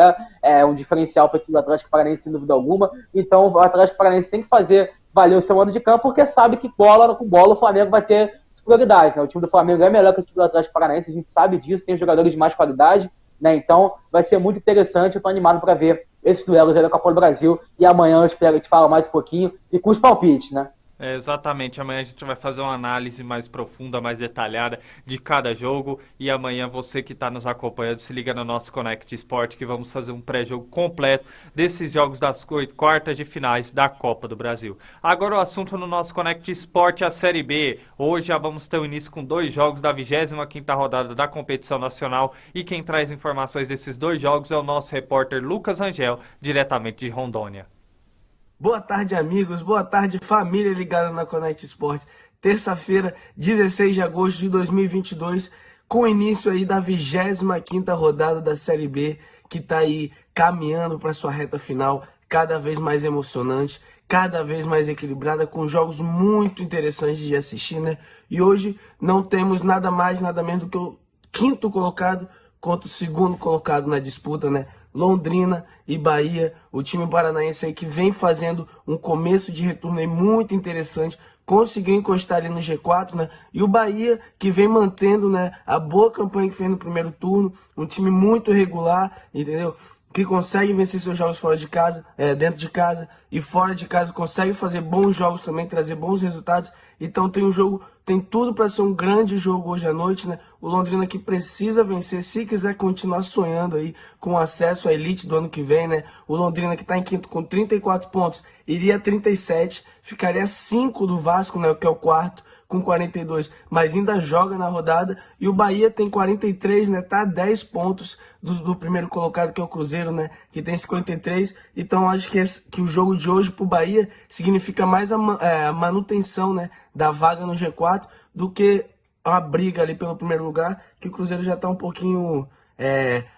é um diferencial para a equipe do Atlético Paranaense, sem dúvida alguma. Então o Atlético Paranaense tem que fazer valer o seu mano de campo, porque sabe que com bola o Flamengo vai ter prioridades, né? O time do Flamengo é melhor que a equipe do Atlético Paranaense, a gente sabe disso, tem jogadores de mais qualidade, né? Então vai ser muito interessante, eu estou animado para ver esses duelos aí da Copa do Brasil, e amanhã eu espero que a gente fala mais um pouquinho e com os palpites, né? Exatamente, amanhã a gente vai fazer uma análise mais profunda, mais detalhada de cada jogo, e amanhã você que está nos acompanhando, se liga no nosso Connect Sport, que vamos fazer um pré-jogo completo desses jogos das quartas de finais da Copa do Brasil. Agora o assunto no nosso Connect Sport é a Série B. Hoje já vamos ter o início com 2 jogos da 25ª rodada da competição nacional, e quem traz informações desses 2 jogos é o nosso repórter Lucas Rangel, diretamente de Rondônia. Boa tarde, amigos. Boa tarde, família ligada na Connect Sport. Terça-feira, 16 de agosto de 2022, com o início aí da 25ª rodada da Série B, que está aí caminhando para sua reta final, cada vez mais emocionante, cada vez mais equilibrada, com jogos muito interessantes de assistir, né? E hoje não temos nada mais, nada menos do que o 5º colocado contra o 2º colocado na disputa, né? Londrina e Bahia, o time paranaense aí que vem fazendo um começo de retorno aí muito interessante, conseguiu encostar ali no G4, né? E o Bahia que vem mantendo, né, a boa campanha que fez no primeiro turno, um time muito regular, entendeu? Que consegue vencer seus jogos fora de casa, dentro de casa, e fora de casa consegue fazer bons jogos também, trazer bons resultados. Então tem tudo para ser um grande jogo hoje à noite, né? O Londrina que precisa vencer se quiser continuar sonhando aí com acesso à elite do ano que vem, né? O Londrina que está em quinto com 34 pontos, iria a 37, ficaria 5 do Vasco, né, que é o quarto, com 42, mas ainda joga na rodada. E o Bahia tem 43, né? Tá a 10 pontos do primeiro colocado, que é o Cruzeiro, né? Que tem 53. Então acho que o jogo de hoje pro Bahia significa mais a manutenção, né, da vaga no G4 do que a briga ali pelo primeiro lugar, que o Cruzeiro já tá um pouquinho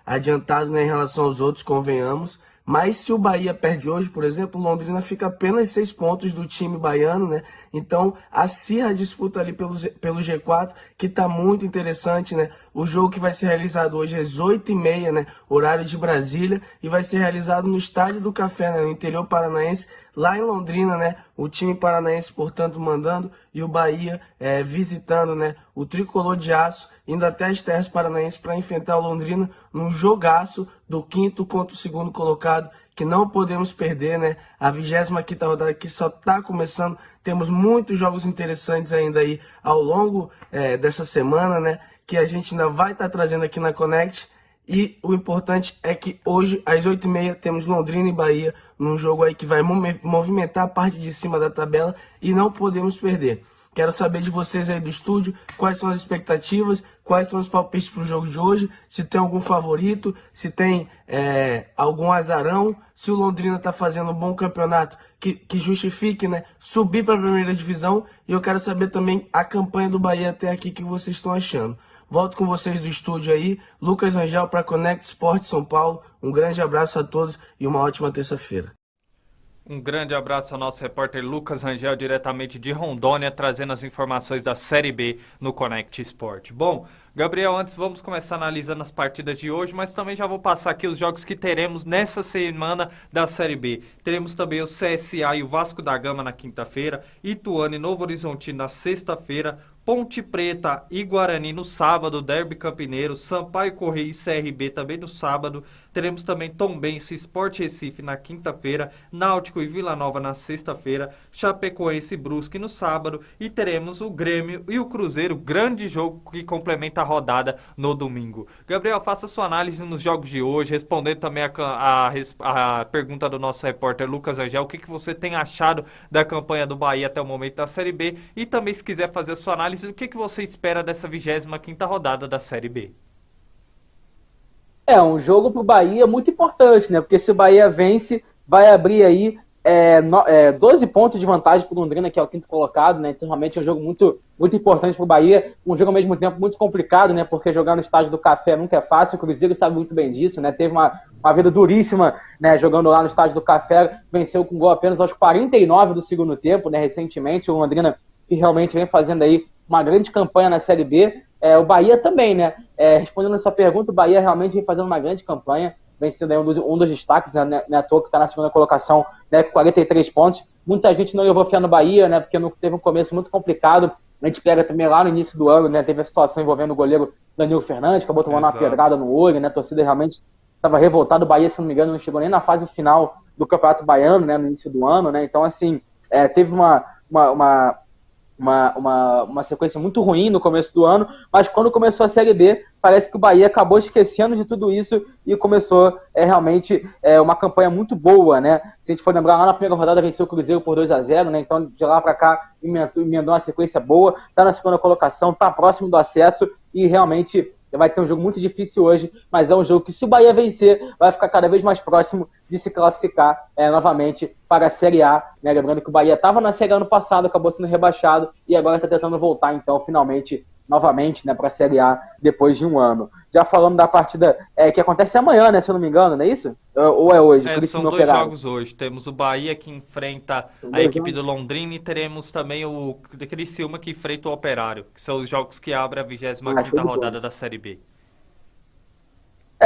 adiantado, né, em relação aos outros, convenhamos. Mas se o Bahia perde hoje, por exemplo, o Londrina fica apenas 6 pontos do time baiano, né? Então acirra a disputa ali pelo G4, que tá muito interessante, né? O jogo que vai ser realizado hoje é às 8h30, né? Horário de Brasília, e vai ser realizado no Estádio do Café, né? No interior paranaense, lá em Londrina, né? O time paranaense, portanto, mandando, e o Bahia visitando, né? O tricolor de aço, indo até as terras paranaenses para enfrentar o Londrina num jogaço do quinto contra o segundo colocado, que não podemos perder, né? A 25ª rodada que só está começando, temos muitos jogos interessantes ainda aí ao longo dessa semana, né? Que a gente ainda vai estar trazendo aqui na Connect. E o importante é que hoje, às 8h30, temos Londrina e Bahia, num jogo aí que vai movimentar a parte de cima da tabela e não podemos perder. Quero saber de vocês aí do estúdio, quais são as expectativas, quais são os palpites para o jogo de hoje, se tem algum favorito, se tem algum azarão, se o Londrina está fazendo um bom campeonato que justifique, né, subir para a primeira divisão. E eu quero saber também a campanha do Bahia até aqui, que vocês estão achando. Volto com vocês do estúdio aí, Lucas Rangel para Connect Sport São Paulo. Um grande abraço a todos e uma ótima terça-feira. Um grande abraço ao nosso repórter Lucas Rangel, diretamente de Rondônia, trazendo as informações da Série B no Connect Sport. Bom, Gabriel, antes vamos começar analisando as partidas de hoje, mas também já vou passar aqui os jogos que teremos nessa semana da Série B. Teremos também o CSA e o Vasco da Gama na quinta-feira, Ituano e Novo Horizontino na sexta-feira, Ponte Preta e Guarani no sábado, Derby Campineiro, Sampaio Correia e CRB também no sábado. Teremos também Tombense e Sport Recife na quinta-feira, Náutico e Vila Nova na sexta-feira, Chapecoense e Brusque no sábado, e teremos o Grêmio e o Cruzeiro, grande jogo que complementa a rodada no domingo. Gabriel, faça sua análise nos jogos de hoje, respondendo também a pergunta do nosso repórter Lucas Angel, o que você tem achado da campanha do Bahia até o momento da Série B, e também, se quiser fazer a sua análise, o que você espera dessa 25ª rodada da Série B? É um jogo pro Bahia muito importante, né? Porque se o Bahia vence, vai abrir aí 12 pontos de vantagem pro Londrina, que é o quinto colocado, né? Então realmente é um jogo muito, muito importante pro Bahia, um jogo ao mesmo tempo muito complicado, né? Porque jogar no Estádio do Café nunca é fácil, o Cruzeiro sabe muito bem disso, né? Teve uma vida duríssima, né? Jogando lá no Estádio do Café, venceu com gol apenas aos 49 do segundo tempo, né? Recentemente, o Londrina, que realmente vem fazendo aí uma grande campanha na Série B. O Bahia também, né? Respondendo a sua pergunta, o Bahia realmente vem fazendo uma grande campanha, vem sendo aí um dos destaques, né? Não é à toa que está na segunda colocação, né? Com 43 pontos. Muita gente não levou fé no Bahia, né? Porque teve um começo muito complicado. A gente pega também lá no início do ano, né? Teve a situação envolvendo o goleiro Danilo Fernandes, acabou tomando uma pedrada no olho, né? A torcida realmente estava revoltada. O Bahia, se não me engano, não chegou nem na fase final do Campeonato Baiano, né? No início do ano, né? Então, assim, teve uma sequência muito ruim no começo do ano, mas quando começou a Série B, parece que o Bahia acabou esquecendo de tudo isso e começou realmente uma campanha muito boa, né? Se a gente for lembrar, lá na primeira rodada venceu o Cruzeiro por 2-0, né? Então de lá para cá emendou uma sequência boa, tá na segunda colocação, tá próximo do acesso e realmente vai ter um jogo muito difícil hoje, mas é um jogo que, se o Bahia vencer, vai ficar cada vez mais próximo de se classificar novamente para a Série A, né? Lembrando que o Bahia estava na Série A ano passado, acabou sendo rebaixado e agora está tentando voltar, então, finalmente, novamente, né, para a Série A depois de um ano. Já falando da partida que acontece amanhã, né, se eu não me engano, não é isso? Ou é hoje? São dois jogos hoje. Temos o Bahia, que enfrenta a equipe do Londrina, e teremos também o Criciúma, que enfrenta o Operário, que são os jogos que abrem a 25ª rodada da Série B.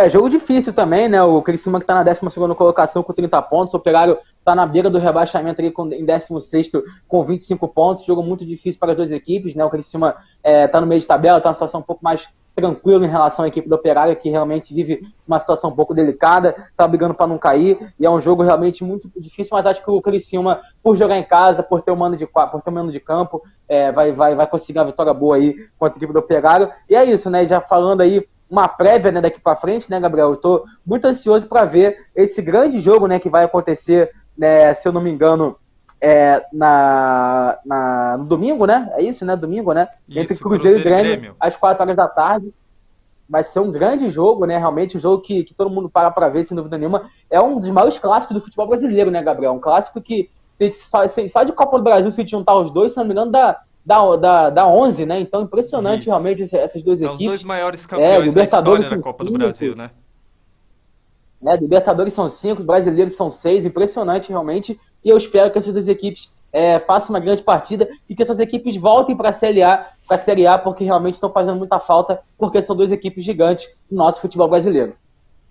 Jogo difícil também, né? O Criciúma, que está na 12ª colocação com 30 pontos, o Operário está na beira do rebaixamento ali em 16º com 25 pontos, jogo muito difícil para as duas equipes, né? O Criciúma está no meio de tabela, está numa situação um pouco mais tranquilo em relação à equipe do Operário, que realmente vive uma situação um pouco delicada, está brigando para não cair, e é um jogo realmente muito difícil, mas acho que o Criciúma, por jogar em casa, por ter um mando de campo, vai conseguir uma vitória boa aí contra a equipe do Operário. E é isso, né? Já falando aí uma prévia, né, daqui para frente, né, Gabriel? Eu estou muito ansioso para ver esse grande jogo, né, que vai acontecer, né, se eu não me engano, no domingo, né? É isso, né? Domingo, né? Isso, entre Cruzeiro e Grêmio, às 4 horas da tarde. Vai ser um grande jogo, né? Realmente um jogo que todo mundo para ver, sem dúvida nenhuma. É um dos maiores clássicos do futebol brasileiro, né, Gabriel? Um clássico que só de Copa do Brasil, se juntar os dois, se não me engano, dá 11, né? Então, impressionante Isso. realmente essas duas equipes. Os dois maiores campeões da história da Copa do Brasil, né? Libertadores são 5, brasileiros são 6, impressionante realmente. E eu espero que essas duas equipes façam uma grande partida e que essas equipes voltem para a Série A, porque realmente estão fazendo muita falta, porque são duas equipes gigantes no nosso futebol brasileiro.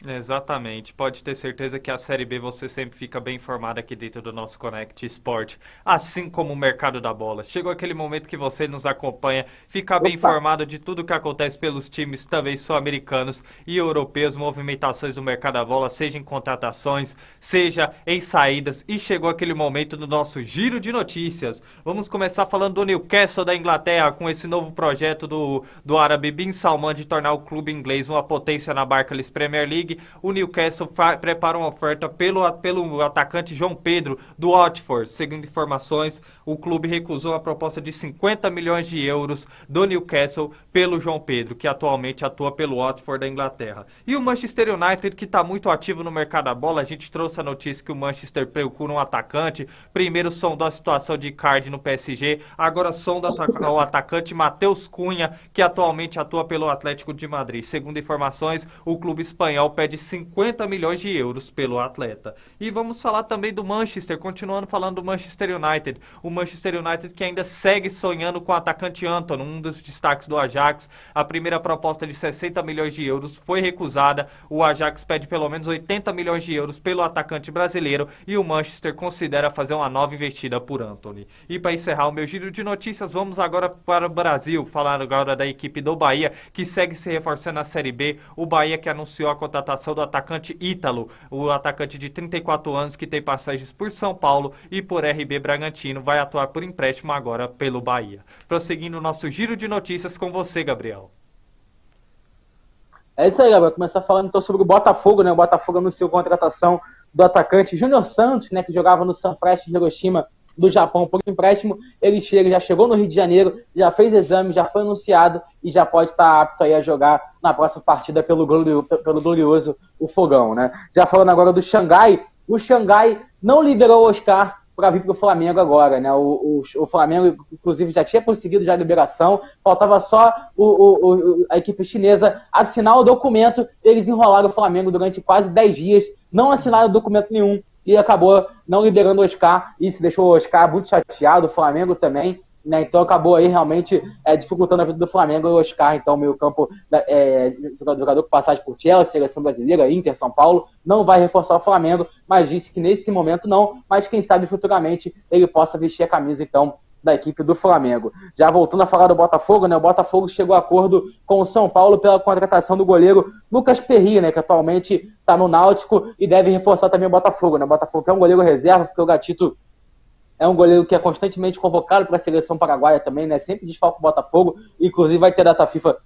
Exatamente, pode ter certeza que a Série B você sempre fica bem informado aqui dentro do nosso Connect Sport, assim como o mercado da bola. Chegou aquele momento que você nos acompanha, fica bem informado de tudo que acontece pelos times também sul-americanos e europeus, movimentações do mercado da bola, seja em contratações, seja em saídas, e chegou aquele momento do nosso giro de notícias. Vamos começar falando do Newcastle da Inglaterra, com esse novo projeto do árabe Bin Salman de tornar o clube inglês uma potência na Barclays Premier League. O Newcastle prepara uma oferta pelo atacante João Pedro, do Watford. Segundo informações, o clube recusou uma proposta de 50 milhões de euros do Newcastle pelo João Pedro, que atualmente atua pelo Watford da Inglaterra. E o Manchester United, que está muito ativo no mercado da bola, a gente trouxe a notícia que o Manchester procura um atacante. Primeiro sondou a situação de Icardi no PSG, agora sonda o atacante Matheus Cunha, que atualmente atua pelo Atlético de Madrid. Segundo informações, o clube espanhol pede 50 milhões de euros pelo atleta. E vamos falar também do Manchester, continuando falando do Manchester United. O Manchester United que ainda segue sonhando com o atacante Anton, um dos destaques do Ajax. A primeira proposta de 60 milhões de euros foi recusada. O Ajax pede pelo menos 80 milhões de euros pelo atacante brasileiro e o Manchester considera fazer uma nova investida por Antony. E para encerrar o meu giro de notícias, vamos agora para o Brasil, falar agora da equipe do Bahia, que segue se reforçando na Série B. O Bahia que anunciou a contratação do atacante Ítalo, o atacante de 34 anos que tem passagens por São Paulo e por RB Bragantino, vai atuar por empréstimo agora pelo Bahia. Prosseguindo o nosso giro de notícias com você, Gabriel. É isso aí, Gabriel. Começar falando então sobre o Botafogo, né? O Botafogo anunciou a contratação do atacante Júnior Santos, né? Que jogava no Sanfrecce de Hiroshima, do Japão, por empréstimo. Ele já chegou no Rio de Janeiro, já fez exame, já foi anunciado e já pode estar apto aí a jogar na próxima partida pelo glorioso o Fogão, né? Já falando agora do Xangai, o Xangai não liberou o Oscar para vir para o Flamengo agora, né? O Flamengo, inclusive, já tinha conseguido já a liberação, faltava só a equipe chinesa assinar o documento. Eles enrolaram o Flamengo durante quase 10 dias, não assinaram documento nenhum e acabou não liberando o Oscar. Isso deixou o Oscar muito chateado, o Flamengo também, né? Então acabou aí realmente dificultando a vida do Flamengo. O Oscar, então, meio campo, jogador com passagem por Chelsea, seleção brasileira, Inter, São Paulo, não vai reforçar o Flamengo, mas disse que nesse momento não, mas quem sabe futuramente ele possa vestir a camisa, então, da equipe do Flamengo. Já voltando a falar do Botafogo, né? O Botafogo chegou a acordo com o São Paulo pela contratação do goleiro Lucas Perry, né? Que atualmente está no Náutico e deve reforçar também o Botafogo, né? O Botafogo que é um goleiro reserva, porque o Gatito é um goleiro que é constantemente convocado para a seleção paraguaia também, né? Sempre desfalca o Botafogo, inclusive vai ter data FIFA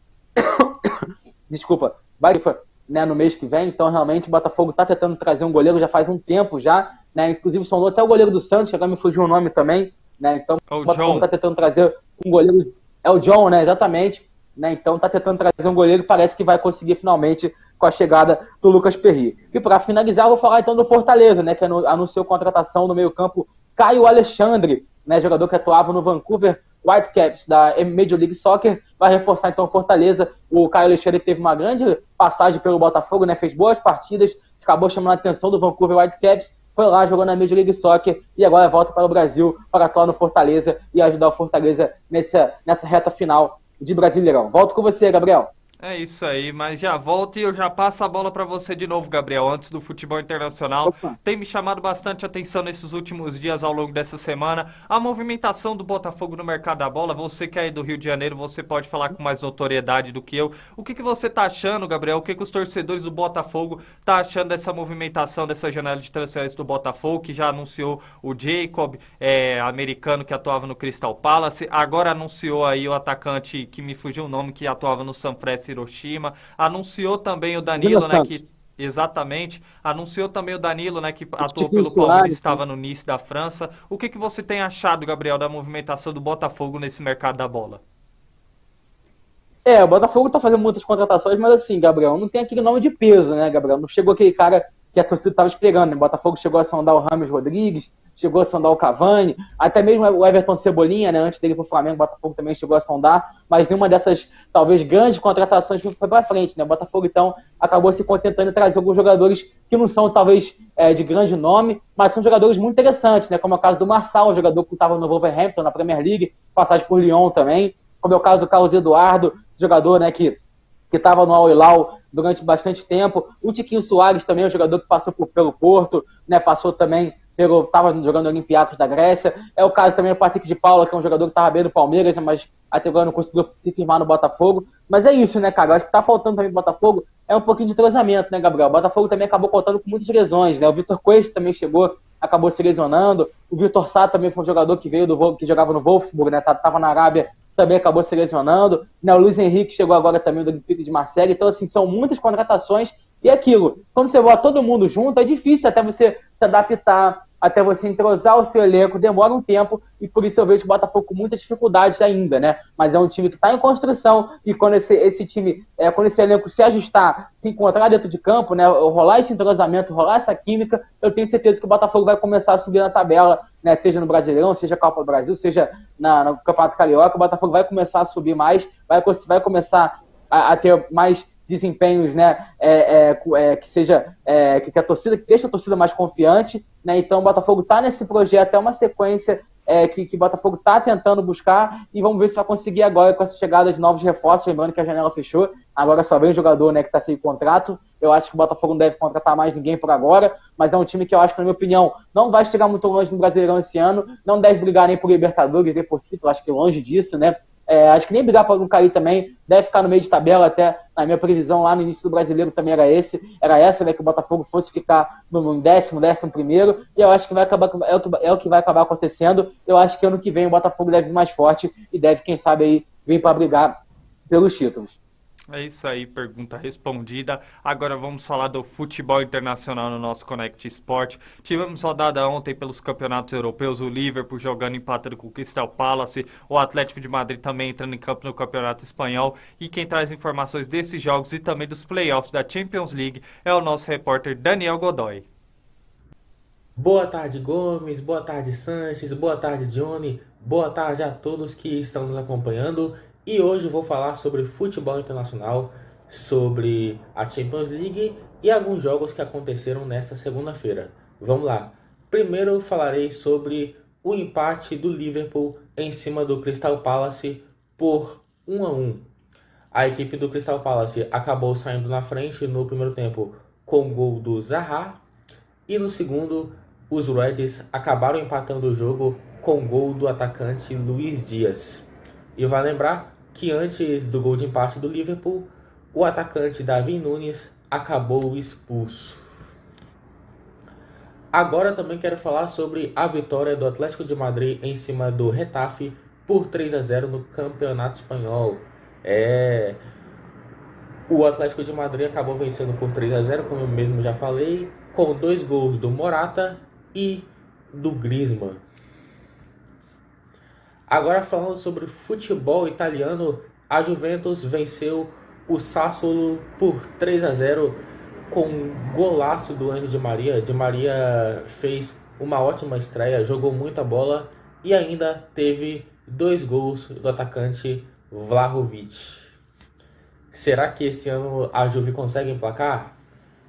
né, no mês que vem, então realmente o Botafogo está tentando trazer um goleiro já faz um tempo já, né? Inclusive sondou até o goleiro do Santos, agora me fugiu o nome também, né? Então o Botafogo está tentando trazer um goleiro, é o John, né? Exatamente, né? Então está tentando trazer um goleiro, parece que vai conseguir finalmente com a chegada do Lucas Perry. E para finalizar, eu vou falar então do Fortaleza, né? Que anunciou contratação no meio-campo Caio Alexandre, né? Jogador que atuava no Vancouver Whitecaps da Major League Soccer, vai reforçar então o Fortaleza. O Caio Alexandre teve uma grande passagem pelo Botafogo, né? Fez boas partidas, acabou chamando a atenção do Vancouver Whitecaps, foi lá, jogou na Major League Soccer e agora volta para o Brasil para atuar no Fortaleza e ajudar o Fortaleza nessa reta final de Brasileirão. Volto com você, Gabriel. É isso aí, mas já volto e eu já passo a bola para você de novo, Gabriel, antes do futebol internacional. Opa. Tem me chamado bastante atenção nesses últimos dias ao longo dessa semana a movimentação do Botafogo no mercado da bola. Você que é aí do Rio de Janeiro, você pode falar com mais notoriedade do que eu. O que você tá achando, Gabriel? O que os torcedores do Botafogo tá achando dessa movimentação, dessa janela de transferência do Botafogo, que já anunciou o Jacob, americano que atuava no Crystal Palace, agora anunciou aí o atacante que me fugiu o nome, que atuava no Sanfrecce Hiroshima, anunciou também o Júnior Danilo, né, Santos. que exatamente, anunciou também o Danilo, né, que O atuou Tiquinho pelo Palmeiras, Soares, né? estava no Nice da França. O que você tem achado, Gabriel, da movimentação do Botafogo nesse mercado da bola? O Botafogo tá fazendo muitas contratações, mas assim, Gabriel, não tem aquele nome de peso, né, Gabriel? Não chegou aquele cara que a torcida tava esperando, né? O Botafogo chegou a sondar o Rames Rodrigues, chegou a sondar o Cavani, até mesmo o Everton Cebolinha, né? Antes dele pro Flamengo, o Botafogo também chegou a sondar, mas nenhuma dessas, talvez, grandes contratações foi pra frente, né? O Botafogo, então, acabou se contentando em trazer alguns jogadores que não são, talvez, de grande nome, mas são jogadores muito interessantes, né? Como é o caso do Marçal, um jogador que estava no Wolverhampton, na Premier League, passagem por Lyon também, como é o caso do Carlos Eduardo, jogador, né, que estava no Al Hilal durante bastante tempo. O Tiquinho Soares também é um jogador que passou pelo Porto, né, passou também, estava jogando no Olympiacos da Grécia. É o caso também do Patrick de Paula, que é um jogador que estava bem no Palmeiras, mas até agora não conseguiu se firmar no Botafogo. Mas é isso, né, cara? Eu acho que tá faltando também no Botafogo é um pouquinho de entrosamento, né, Gabriel? O Botafogo também acabou contando com muitas lesões, né? O Vitor Cuesta também chegou, acabou se lesionando. O Vitor Sá também foi um jogador que veio que jogava no Wolfsburg, né? Tava na Arábia, também acabou se lesionando, né? O Luiz Henrique chegou agora também do Olympique de Marseille. Então, assim, são muitas contratações. E aquilo, quando você bota todo mundo junto, é difícil até você se adaptar, até você entrosar o seu elenco, demora um tempo, e por isso eu vejo o Botafogo com muitas dificuldades ainda, né? Mas é um time que está em construção, e quando esse time, quando esse elenco se ajustar, se encontrar dentro de campo, né? Rolar esse entrosamento, rolar essa química, eu tenho certeza que o Botafogo vai começar a subir na tabela, né? Seja no Brasileirão, seja Copa do Brasil, seja no Campeonato Carioca, o Botafogo vai começar a subir mais, vai começar a ter mais desempenhos, né, que a torcida, que deixa a torcida mais confiante, né? Então o Botafogo está nesse projeto, é uma sequência que o Botafogo está tentando buscar, e vamos ver se vai conseguir agora com essa chegada de novos reforços, lembrando que a janela fechou, agora só vem o jogador, né, que está sem contrato. Eu acho que o Botafogo não deve contratar mais ninguém por agora, mas é um time que eu acho que, na minha opinião, não vai chegar muito longe no Brasileirão esse ano, não deve brigar nem por Libertadores, nem por título, acho que longe disso, né? Acho que nem brigar para não cair também, deve ficar no meio de tabela, até na minha previsão lá no início do Brasileiro também era essa, né, que o Botafogo fosse ficar no décimo primeiro, e eu acho que vai acabar, é o que vai acabar acontecendo. Eu acho que ano que vem o Botafogo deve vir mais forte e deve, quem sabe, aí vir para brigar pelos títulos. É isso aí, pergunta respondida. Agora vamos falar do futebol internacional no nosso Connect Sport. Tivemos rodada ontem pelos campeonatos europeus, o Liverpool jogando empatado com o Crystal Palace, o Atlético de Madrid também entrando em campo no campeonato espanhol. E quem traz informações desses jogos e também dos playoffs da Champions League é o nosso repórter Daniel Godoy. Boa tarde, Gomes. Boa tarde, Sanches. Boa tarde, Johnny. Boa tarde a todos que estão nos acompanhando. E hoje eu vou falar sobre futebol internacional, sobre a Champions League e alguns jogos que aconteceram nesta segunda-feira. Vamos lá. Primeiro eu falarei sobre o empate do Liverpool em cima do Crystal Palace por 1-1. A equipe do Crystal Palace acabou saindo na frente no primeiro tempo com o gol do Zaha, e no segundo os Reds acabaram empatando o jogo com o gol do atacante Luiz Dias. E vai lembrar que antes do gol de empate do Liverpool, o atacante Davi Nunes acabou expulso. Agora também quero falar sobre a vitória do Atlético de Madrid em cima do Getafe por 3-0 no Campeonato Espanhol. O Atlético de Madrid acabou vencendo por 3-0, como eu mesmo já falei, com 2 gols do Morata e do Griezmann. Agora falando sobre futebol italiano, a Juventus venceu o Sassuolo por 3-0 com um golaço do Angel Di Maria. Di Maria fez uma ótima estreia, jogou muita bola e ainda teve 2 gols do atacante Vlahovic. Será que esse ano a Juve consegue emplacar?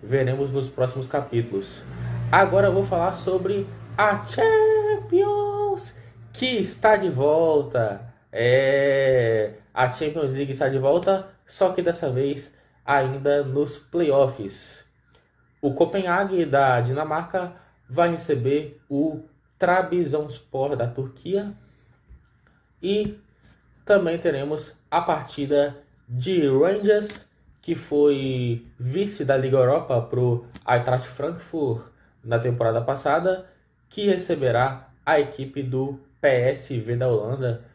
Veremos nos próximos capítulos. Agora eu vou falar sobre a Champions, que está de volta. A Champions League está de volta, só que dessa vez ainda nos playoffs. O Copenhague da Dinamarca vai receber o Trabzonspor da Turquia e também teremos a partida de Rangers, que foi vice da Liga Europa para o Eintracht Frankfurt na temporada passada, que receberá a equipe do PSV da Holanda.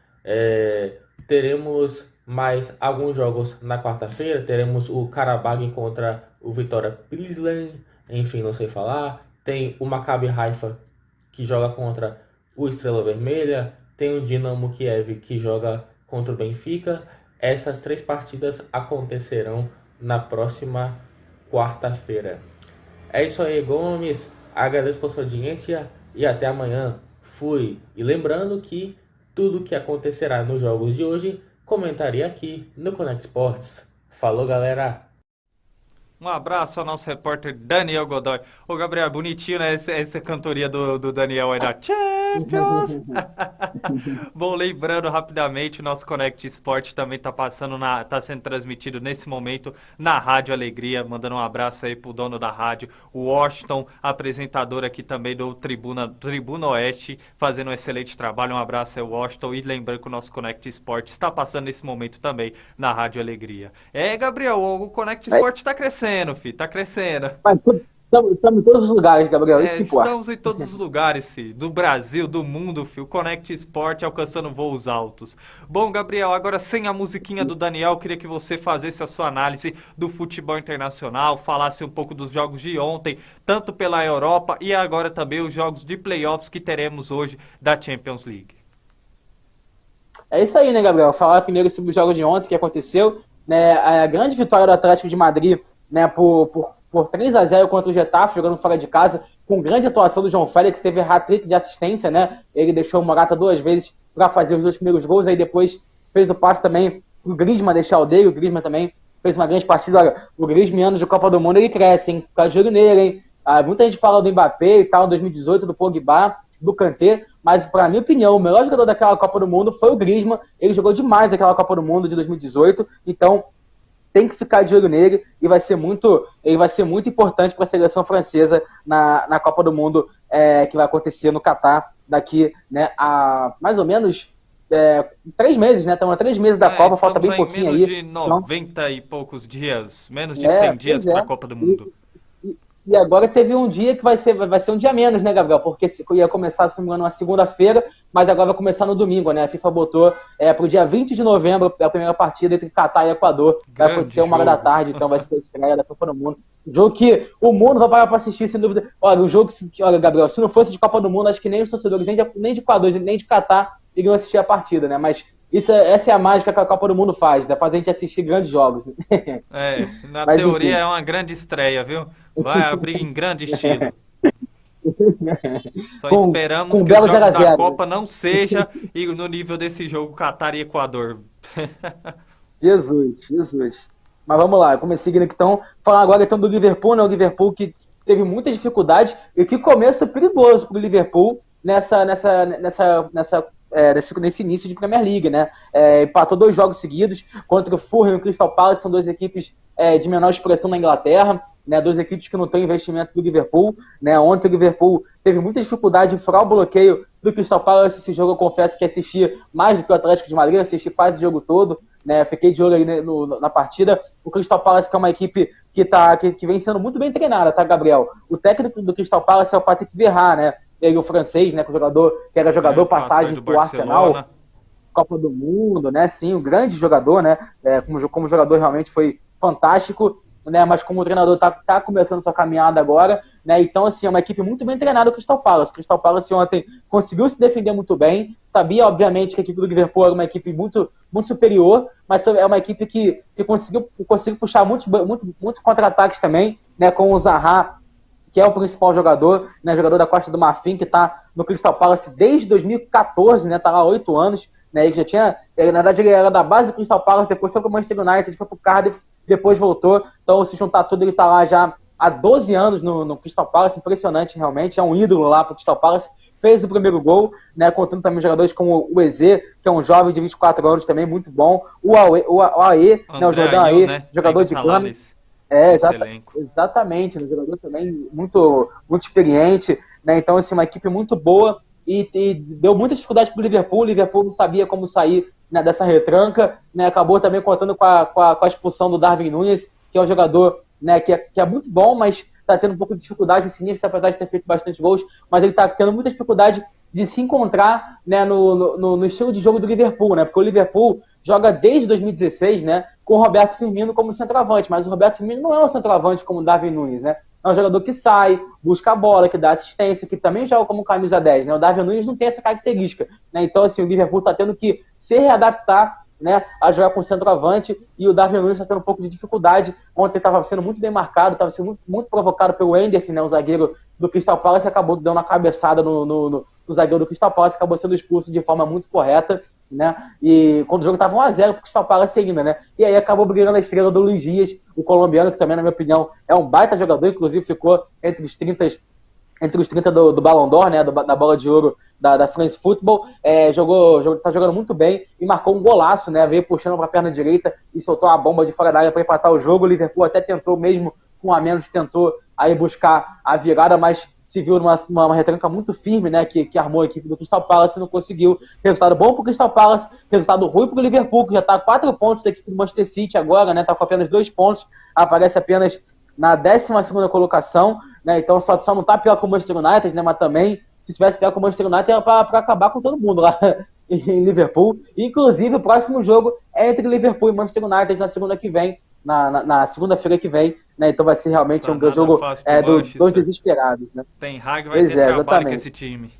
Teremos mais alguns jogos na quarta-feira. Teremos o Karabag contra o Vitória Pilsen, enfim, não sei falar. Tem o Maccabi Haifa, que joga contra o Estrela Vermelha. Tem o Dinamo Kiev, que joga contra o Benfica. Essas 3 partidas acontecerão na próxima quarta-feira. É isso aí, Gomes. Agradeço por sua audiência e até amanhã. Fui. E lembrando que tudo que acontecerá nos jogos de hoje comentaria aqui no Connect Sports. Falou, galera! Um abraço ao nosso repórter Daniel Godoy. Ô, Gabriel, bonitinho, né? Essa cantoria do Daniel aí da Champions. Bom, lembrando rapidamente, o nosso Connect Sport também tá tá sendo transmitido nesse momento na Rádio Alegria. Mandando um abraço aí pro dono da rádio, o Washington, apresentador aqui também do Tribuna Oeste, fazendo um excelente trabalho. Um abraço aí, Washington. E lembrando que o nosso Connect Sport está passando nesse momento também na Rádio Alegria. Gabriel, o Connect Sport tá crescendo, filho, tá crescendo. Estamos em todos os lugares, Gabriel, isso que importa. Estamos em todos os lugares, filho, do Brasil, do mundo, filho. Connect Sport alcançando voos altos. Bom, Gabriel, agora sem a musiquinha do Daniel, eu queria que você fizesse a sua análise do futebol internacional, falasse um pouco dos jogos de ontem, tanto pela Europa e agora também os jogos de playoffs que teremos hoje da Champions League. É isso aí, né, Gabriel? Falar primeiro sobre os jogos de ontem, que aconteceu, né, a grande vitória do Atlético de Madrid, né, por 3-0 contra o Getafe, jogando fora de casa, com grande atuação do João Félix, teve hat-trick de assistência, né? Ele deixou o Morata 2 vezes para fazer os 2 primeiros gols, aí depois fez o passe também o Griezmann deixar o dele. O Griezmann também fez uma grande partida. Olha, o Griezmann, anos de Copa do Mundo, ele cresce, hein? Fica de olho nele, hein? Muita gente fala do Mbappé e tal, em 2018, do Pogba, do Kanté, mas, pra minha opinião, o melhor jogador daquela Copa do Mundo foi o Griezmann. Ele jogou demais aquela Copa do Mundo de 2018, então tem que ficar de olho nele e ele vai ser muito importante para a seleção francesa na Copa do Mundo que vai acontecer no Catar daqui, né, a mais ou menos 3 meses, né? Estamos a 3 meses da Copa, falta bem pouquinho aí. Menos de 90 e poucos dias, menos de 100 dias para a Copa do Mundo. E agora teve um dia que vai ser um dia menos, né, Gabriel? Porque ia começar, se não me engano, uma segunda-feira, mas agora vai começar no domingo, né? A FIFA botou pro dia 20 de novembro a primeira partida entre Catar e Equador. Vai acontecer 1h da tarde, então vai ser a estreia da Copa do Mundo. Um jogo que o mundo vai parar para assistir, sem dúvida. Olha, um jogo que, olha, Gabriel, se não fosse de Copa do Mundo, acho que nem os torcedores, nem de Equador, nem de Catar iriam assistir a partida, né? Mas essa é a mágica que a Copa do Mundo faz, né? Faz a gente assistir grandes jogos. Na Mas, teoria enfim, é uma grande estreia, viu? Vai abrir em grande estilo. Só esperamos que os jogos da Copa não seja no nível desse jogo Catar e Equador. Jesus. Mas vamos lá, comecei seguindo aqui, então, falar agora então do Liverpool, né? O Liverpool que teve muita dificuldade e que começo perigoso para o Liverpool nesse início de Premier League, né? Empatou 2 jogos seguidos contra o Fulham e o Crystal Palace, são 2 equipes de menor expressão na Inglaterra, né? 2 equipes que não têm investimento do Liverpool, né? Ontem o Liverpool teve muita dificuldade em furar o bloqueio do Crystal Palace. Esse jogo eu confesso que assisti mais do que o Atlético de Madrid, assisti quase o jogo todo, né? Fiquei de olho aí na partida. O Crystal Palace, que é uma equipe que vem sendo muito bem treinada, tá, Gabriel? O técnico do Crystal Palace é o Patrick Vieira, né? Ele, o francês, né? Que era jogador passagem pro Arsenal, Copa do Mundo, né? Sim, um grande jogador, né? Como jogador realmente foi fantástico, né? Mas como treinador tá começando sua caminhada agora, né? Então, assim, é uma equipe muito bem treinada, o Crystal Palace. O Crystal Palace ontem conseguiu se defender muito bem, sabia, obviamente, que a equipe do Liverpool era uma equipe muito, muito superior, mas é uma equipe que conseguiu puxar muitos contra-ataques também, né? Com o Zaha, que é o principal jogador, né? Jogador da Costa do Marfim, que está no Crystal Palace desde 2014, né? Tá lá há 8 anos, né? Ele já tinha, na verdade, ele era da base do Crystal Palace, depois foi para o Manchester United, foi para o Cardiff, depois voltou. Então, se juntar tudo, ele está lá já há 12 anos no Crystal Palace, impressionante realmente, é um ídolo lá para o Crystal Palace. fez o primeiro gol, né, contando também jogadores como o Eze, que é um jovem de 24 anos também, muito bom, o Aê, né, o Jordão Aê, né? jogador de Gana. Exatamente, um jogador também muito, muito experiente, né, então assim, uma equipe muito boa e deu muita dificuldade para o Liverpool não sabia como sair, né, dessa retranca, né, acabou também contando com a expulsão do Darwin Núñez, que é um jogador, né, que é muito bom, mas está tendo um pouco de dificuldade nesse nível, apesar de ter feito bastante gols, mas ele está tendo muita dificuldade de se encontrar, né, no estilo de jogo do Liverpool, né, porque o Liverpool joga desde 2016, né, com o Roberto Firmino como centroavante, mas o Roberto Firmino não é um centroavante como o Darwin Núñez, né, é um jogador que sai, busca a bola, que dá assistência, que também joga como camisa 10, né, o Darwin Núñez não tem essa característica, né, então assim, o Liverpool está tendo que se readaptar, né, a jogar com o centroavante, e o Darwin Núñez está tendo um pouco de dificuldade. Ontem estava sendo muito bem marcado, estava sendo muito, muito provocado pelo Henderson, né, o zagueiro do Crystal Palace, acabou dando uma cabeçada no zagueiro do Crystal Palace, acabou sendo expulso de forma muito correta, né, e quando o jogo estava 1-0 para o Crystal Palace ainda, né, e aí acabou brigando a estrela do Luiz Dias, o colombiano, que também, na minha opinião, é um baita jogador, inclusive ficou entre os 30 do Ballon d'Or, né, da bola de ouro da France Football, tá jogando muito bem e marcou um golaço, né, veio puxando para a perna direita e soltou uma bomba de fora da área para empatar o jogo. O Liverpool até tentou, mesmo com a menos, tentou aí buscar a virada, mas se viu numa retranca muito firme, né, que armou a equipe do Crystal Palace e não conseguiu. Resultado bom para o Crystal Palace, resultado ruim para o Liverpool, que já está a 4 pontos da equipe do Manchester City agora, né, está com apenas 2 pontos, aparece apenas na 12ª colocação, né, então só não está pior que o Manchester United, né, mas também, se tivesse pior que o Manchester United, era para acabar com todo mundo lá em Liverpool. Inclusive, o próximo jogo é entre Liverpool e Manchester United na segunda que vem, na segunda-feira que vem, né, então vai ser realmente um jogo dos desesperados, né. Tem Hag, vai ter trabalho exatamente. Com esse time.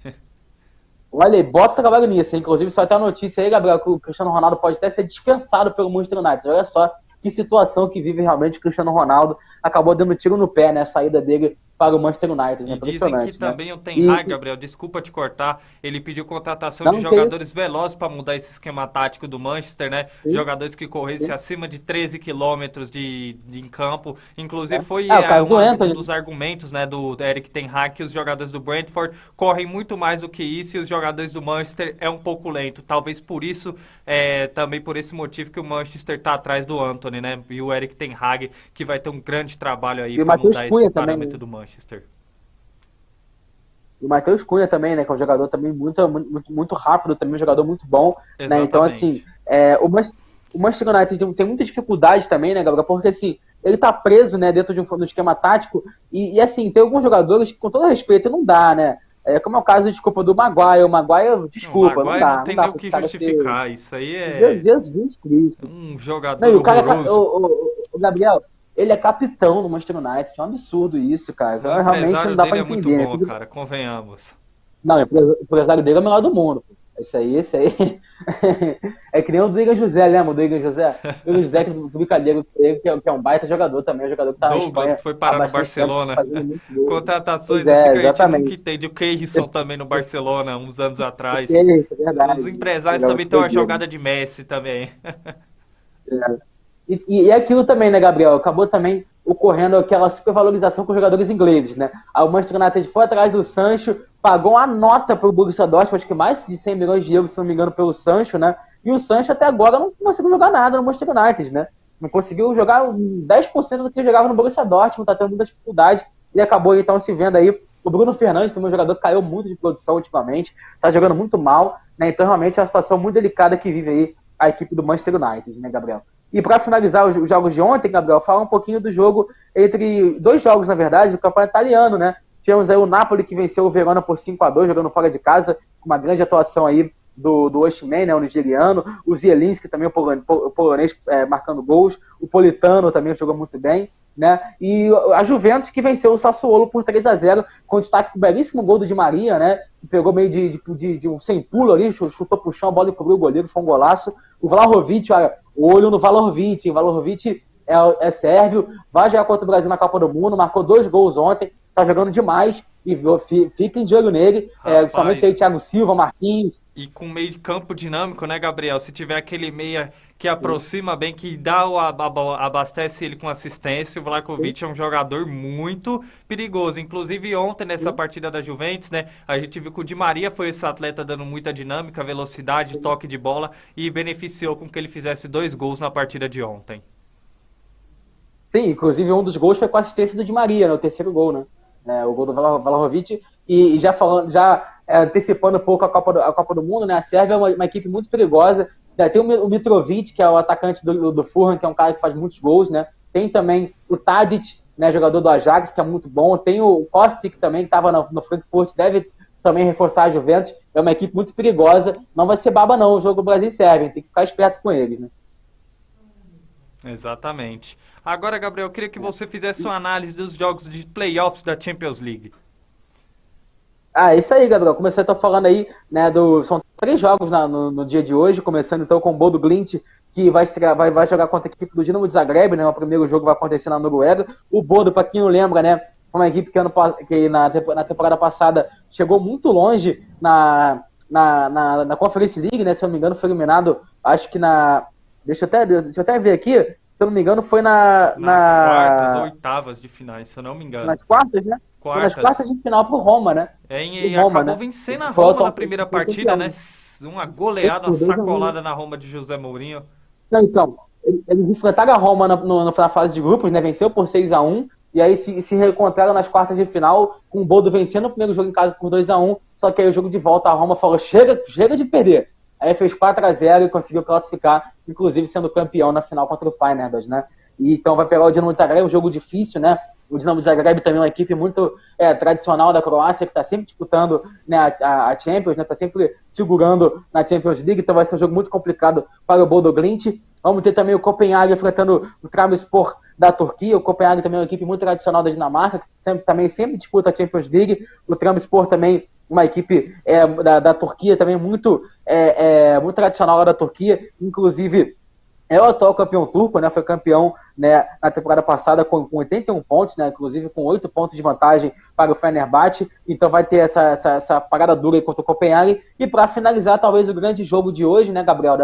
Olha aí, bota trabalho nisso, hein? Inclusive só tem a notícia aí, Gabriel, que o Cristiano Ronaldo pode até ser dispensado pelo Manchester United. Olha só que situação que vive realmente o Cristiano Ronaldo. Acabou dando tiro no pé, né, a saída dele para o Manchester United. E dizem que também o Ten Hag, Gabriel, desculpa te cortar, ele pediu contratação de jogadores velozes para mudar esse esquema tático do Manchester, né? Sim. Jogadores que corressem acima de 13 quilômetros em campo. Inclusive foi um dos argumentos, né, do Erik Ten Hag, que os jogadores do Brentford correm muito mais do que isso e os jogadores do Manchester é um pouco lento. Talvez por isso, também por esse motivo que o Manchester está atrás do Antony, né? E o Erik Ten Hag, que vai ter um grande trabalho aí para mudar esse parâmetro do Manchester. E o Matheus Cunha também, né, que é um jogador também muito rápido, também um jogador muito bom, né, então assim, o Manchester United tem muita dificuldade também, né, Gabriel, porque assim, ele tá preso, né, dentro do esquema tático, e assim, tem alguns jogadores que, com todo respeito, não dá, né, como é o caso, desculpa, do Maguire. O Maguire, desculpa, não dá. Não tem nem o que justificar, isso aí é... Jesus Cristo. Um jogador horroroso. O Gabriel, ele é capitão do Manchester United, é um absurdo isso, cara. O realmente não dá pra entender. É muito bom, cara, convenhamos. Não, o empresário dele é o melhor do mundo. Esse aí. É que nem o do Igor José, lembra do Igor José? O Igor José, que do brincadeira, que é um baita jogador também, um jogador que tá na Espanha, que foi parar no Barcelona. Contratações assim que a gente nunca entende. O Keirson também no Barcelona, uns anos atrás. Isso, é verdade. Os empresários também têm uma jogada de Messi também. E aquilo também, né, Gabriel? Acabou também ocorrendo aquela supervalorização com os jogadores ingleses, né? O Manchester United foi atrás do Sancho, pagou uma nota pro Borussia Dortmund, acho que mais de 100 milhões de euros, se não me engano, pelo Sancho, né? E o Sancho até agora não conseguiu jogar nada no Manchester United, né? Não conseguiu jogar 10% do que ele jogava no Borussia Dortmund, tá tendo muita dificuldade, e acabou então se vendo aí. O Bruno Fernandes, também um jogador que caiu muito de produção ultimamente, tá jogando muito mal, né? Então realmente é uma situação muito delicada que vive aí a equipe do Manchester United, né, Gabriel? E para finalizar os jogos de ontem, Gabriel, falar um pouquinho do jogo entre dois jogos, na verdade, do campeonato italiano, né? Tivemos aí o Napoli, que venceu o Verona por 5-2, jogando fora de casa, com uma grande atuação aí do Osimhen, né, o nigeriano, o Zielinski também, o polonês, marcando gols, o Politano também jogou muito bem, né? E a Juventus, que venceu o Sassuolo por 3-0, com destaque pro belíssimo gol do Di Maria, né? Que pegou meio de um sem pulo ali, chutou pro chão, a bola e cobriu o goleiro, foi um golaço. O Vlahovic, olha, olho no Vlahovic, o Vlahovic é sérvio, vai jogar contra o Brasil na Copa do Mundo, marcou 2 gols ontem, tá jogando demais, e fiquem de olho nele, somente aí Thiago Silva, Marquinhos. E com meio de campo dinâmico, né, Gabriel? Se tiver aquele meia que aproxima bem, que dá abastece ele com assistência. O Vlahovic é um jogador muito perigoso. Inclusive ontem, nessa partida da Juventus, né, a gente viu que o Di Maria foi esse atleta dando muita dinâmica, velocidade, toque de bola e beneficiou com que ele fizesse 2 gols na partida de ontem. Sim, inclusive um dos gols foi com a assistência do Di Maria, né, o terceiro gol, né, o gol do Vlahovic. E já falando, antecipando um pouco a Copa do Mundo, né, a Sérvia é uma equipe muito perigosa. Tem o Mitrovic, que é o atacante do Fulham, que é um cara que faz muitos gols, né? Tem também o Tadic, né, jogador do Ajax, que é muito bom. Tem o Kostic também, que estava no Frankfurt, deve também reforçar a Juventus. É uma equipe muito perigosa. Não vai ser baba não o jogo Brasil e Sérvia. Tem que ficar esperto com eles, né? Exatamente. Agora, Gabriel, eu queria que você fizesse uma análise dos jogos de playoffs da Champions League. Isso aí, Gabriel. Comecei a estar falando aí, né, são 3 jogos no dia de hoje, começando então com o Bodo Glimt, que vai jogar contra a equipe do Dinamo de Zagreb, né, o primeiro jogo vai acontecer na Noruega. O Bodo, para quem não lembra, né, foi uma equipe que na temporada passada chegou muito longe na Conference League, né, se eu não me engano foi eliminado, acho que deixa eu até ver aqui, se eu não me engano foi nas quartas ou oitavas de finais, se eu não me engano. Nas quartas, né? Nas quartas de final pro Roma, né? E Roma, acabou vencendo a Roma na primeira partida, né? Uma goleada, uma sacolada na Roma de José Mourinho. Então, eles enfrentaram a Roma na fase de grupos, né? Venceu por 6-1, e aí se reencontraram nas quartas de final, com o Bodo vencendo o primeiro jogo em casa por 2-1, só que aí o jogo de volta a Roma falou, chega de perder. Aí fez 4-0 e conseguiu classificar, inclusive sendo campeão na final contra o Feyenoord, né? E então vai pegar o Dinamo de Zagreb, um jogo difícil, né? O Dinamo de Zagreb também é uma equipe muito tradicional da Croácia, que está sempre disputando, né, a Champions, né? Está sempre figurando na Champions League, então vai ser um jogo muito complicado para o Bodo Glimt. Vamos ter também o Copenhague enfrentando o Trabzonspor da Turquia. O Copenhague também é uma equipe muito tradicional da Dinamarca, que sempre disputa a Champions League. O Trabzonspor também uma equipe da Turquia, também muito tradicional lá da Turquia, inclusive é o atual campeão turco, né? Foi campeão, né, na temporada passada com 81 pontos, né? Inclusive com 8 pontos de vantagem para o Fenerbahçe. Então vai ter essa parada dura aí contra o Copenhague. E para finalizar, talvez o grande jogo de hoje, né, Gabriel,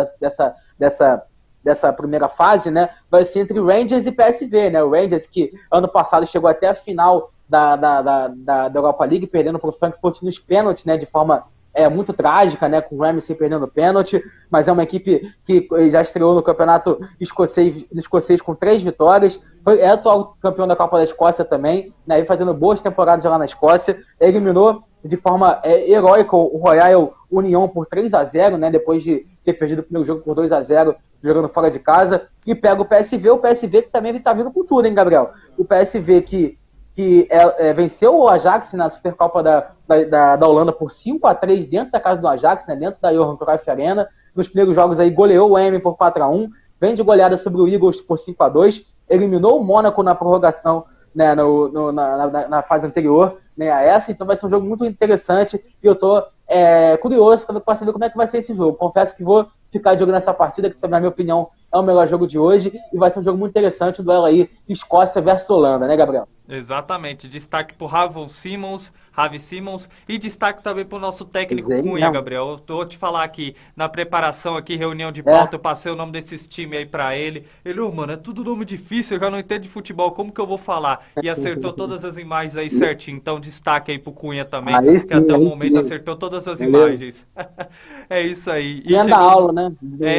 dessa primeira fase, né, vai ser entre Rangers e PSV, né? O Rangers que ano passado chegou até a final da Europa League, perdendo para o Frankfurt nos pênaltis, né, de forma muito trágica, né, com o Ramsey perdendo o pênalti, mas é uma equipe que já estreou no campeonato escocês com 3 vitórias, é atual campeão da Copa da Escócia também, né, e fazendo boas temporadas lá na Escócia, eliminou de forma heróica o Royal Union por 3-0, né, depois de ter perdido o primeiro jogo por 2-0, jogando fora de casa, e pega o PSV que também está vindo com tudo, hein, Gabriel? O PSV que venceu o Ajax na Supercopa da Holanda por 5-3 dentro da casa do Ajax, né, dentro da Johan Cruyff Arena. Nos primeiros jogos aí goleou o Emmen por 4-1, vem de goleada sobre o Eagles por 5-2, eliminou o Mônaco na prorrogação, né, na fase anterior, né, a essa. Então vai ser um jogo muito interessante e eu tô curioso para saber como é que vai ser esse jogo. Confesso que vou ficar de olho nessa partida, que na minha opinião é o melhor jogo de hoje, e vai ser um jogo muito interessante, o duelo aí Escócia versus Holanda, né, Gabriel? Exatamente, destaque pro Ravi Simons, e destaque também pro nosso técnico Cunha, Gabriel. Eu tô te falar aqui, na preparação aqui, reunião de pauta, eu passei o nome desses times aí pra ele. Ele, mano, é tudo nome difícil, eu já não entendo de futebol, como que eu vou falar? E acertou todas as imagens aí certinho, então destaque aí pro Cunha também, que até o momento acertou todas as imagens. É isso aí. E da aula, né?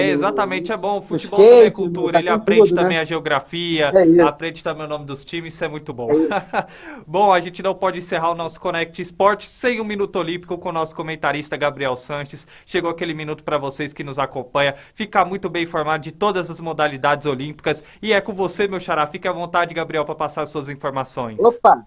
Exatamente, é bom, o futebol também é cultura, ele aprende tudo, também, né, a geografia, aprende também o nome dos times, isso é muito bom. Bom, a gente não pode encerrar o nosso Connect Esporte sem um Minuto Olímpico com o nosso comentarista Gabriel Sanches. Chegou aquele minuto para vocês que nos acompanham, ficar muito bem informado de todas as modalidades olímpicas. E é com você, meu xará. Fique à vontade, Gabriel, para passar as suas informações. Opa!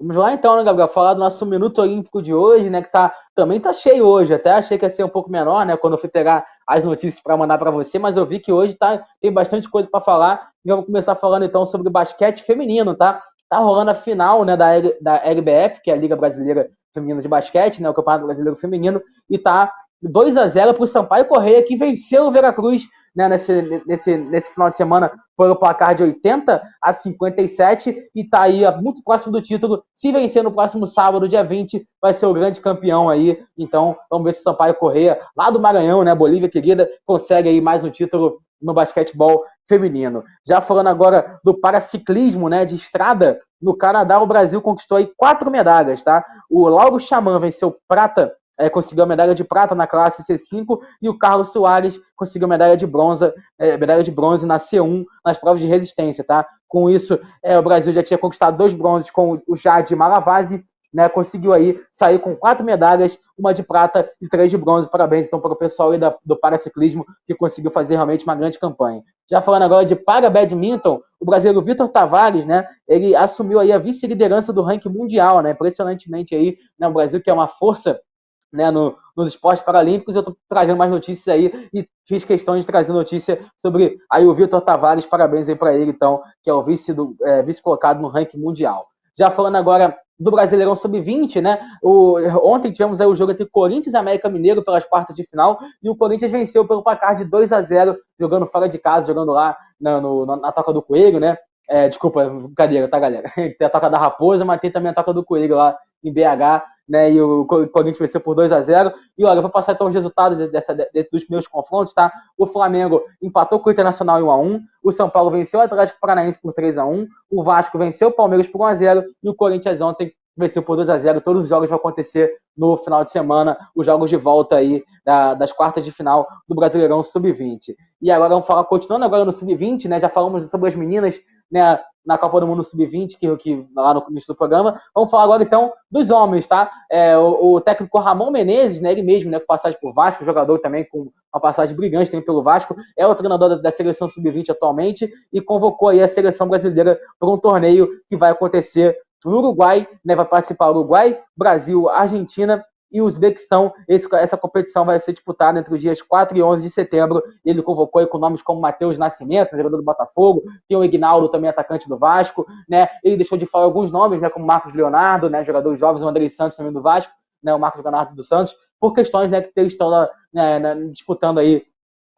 Vamos lá então, né, Gabriel? Falar do nosso Minuto Olímpico de hoje, né? Que também tá cheio hoje. Até achei que ia ser um pouco menor, né? Quando eu fui pegar as notícias para mandar para você, mas eu vi que hoje tem bastante coisa para falar. E vamos começar falando então sobre o basquete feminino, tá? Tá rolando a final, né, da LBF, que é a Liga Brasileira Feminina de Basquete, né? O Campeonato Brasileiro Feminino, e tá 2-0 pro Sampaio Corrêa, que venceu o Veracruz né, nesse final de semana foi o placar de 80-57 e está aí muito próximo do título. Se vencer no próximo sábado, dia 20, vai ser o grande campeão aí. Então, vamos ver se o Sampaio Corrêa, lá do Maranhão, né, Bolívia querida, consegue aí mais um título no basquetebol feminino. Já falando agora do paraciclismo, né, de estrada, no Canadá o Brasil conquistou aí 4 medalhas, tá? O Lauro Xamã venceu prata, conseguiu a medalha de prata na classe C5 e o Carlos Soares conseguiu a medalha de bronze na C1 nas provas de resistência, tá? Com isso, o Brasil já tinha conquistado 2 bronzes com o Jade Malavasi, né, conseguiu aí sair com 4 medalhas, uma de prata e 3 de bronze. Parabéns então para o pessoal aí do paraciclismo que conseguiu fazer realmente uma grande campanha. Já falando agora de para-badminton, o brasileiro Vitor Tavares, né, ele assumiu aí a vice-liderança do ranking mundial, né, impressionantemente aí, né, o Brasil que é uma força, né, nos esportes paralímpicos. Eu estou trazendo mais notícias aí e fiz questão de trazer notícia sobre aí o Vitor Tavares. Parabéns aí para ele então, que é o vice colocado no ranking mundial. Já falando agora do Brasileirão Sub-20, né? Ontem tivemos aí o jogo entre Corinthians e América Mineiro pelas quartas de final, e o Corinthians venceu pelo placar de 2-0, jogando fora de casa, jogando lá na Toca do Coelho, né? Desculpa, brincadeira, tá, galera? Tem a Toca da Raposa, mas tem também a Toca do Coelho lá em BH, né? E o Corinthians venceu por 2-0. E olha, eu vou passar então os resultados dos primeiros confrontos, tá? O Flamengo empatou com o Internacional em 1-1, o São Paulo venceu o Atlético Paranaense por 3-1, o Vasco venceu o Palmeiras por 1-0 e o Corinthians ontem venceu por 2-0. Todos os jogos vão acontecer no final de semana, os jogos de volta aí das quartas de final do Brasileirão Sub-20. E agora vamos falar, continuando agora no Sub-20, né? Já falamos sobre as meninas, né, na Copa do Mundo Sub-20, que lá no início do programa. Vamos falar agora, então, dos homens, tá? O técnico Ramon Menezes, né, ele mesmo, né, com passagem por Vasco, jogador também com uma passagem brilhante também pelo Vasco, é o treinador da seleção Sub-20 atualmente e convocou aí a seleção brasileira para um torneio que vai acontecer no Uruguai, né, vai participar Uruguai, Brasil, Argentina e Uzbequistão. Essa competição vai ser disputada entre os dias 4 e 11 de setembro. Ele convocou aí com nomes como Matheus Nascimento, jogador do Botafogo, tem o Ignaldo, também atacante do Vasco, né? Ele deixou de fora alguns nomes, né, como Marcos Leonardo, né, jogadores jovens, o Andrei Santos também do Vasco, né, o Marcos Leonardo do Santos, por questões, né, que eles estão lá, né, disputando aí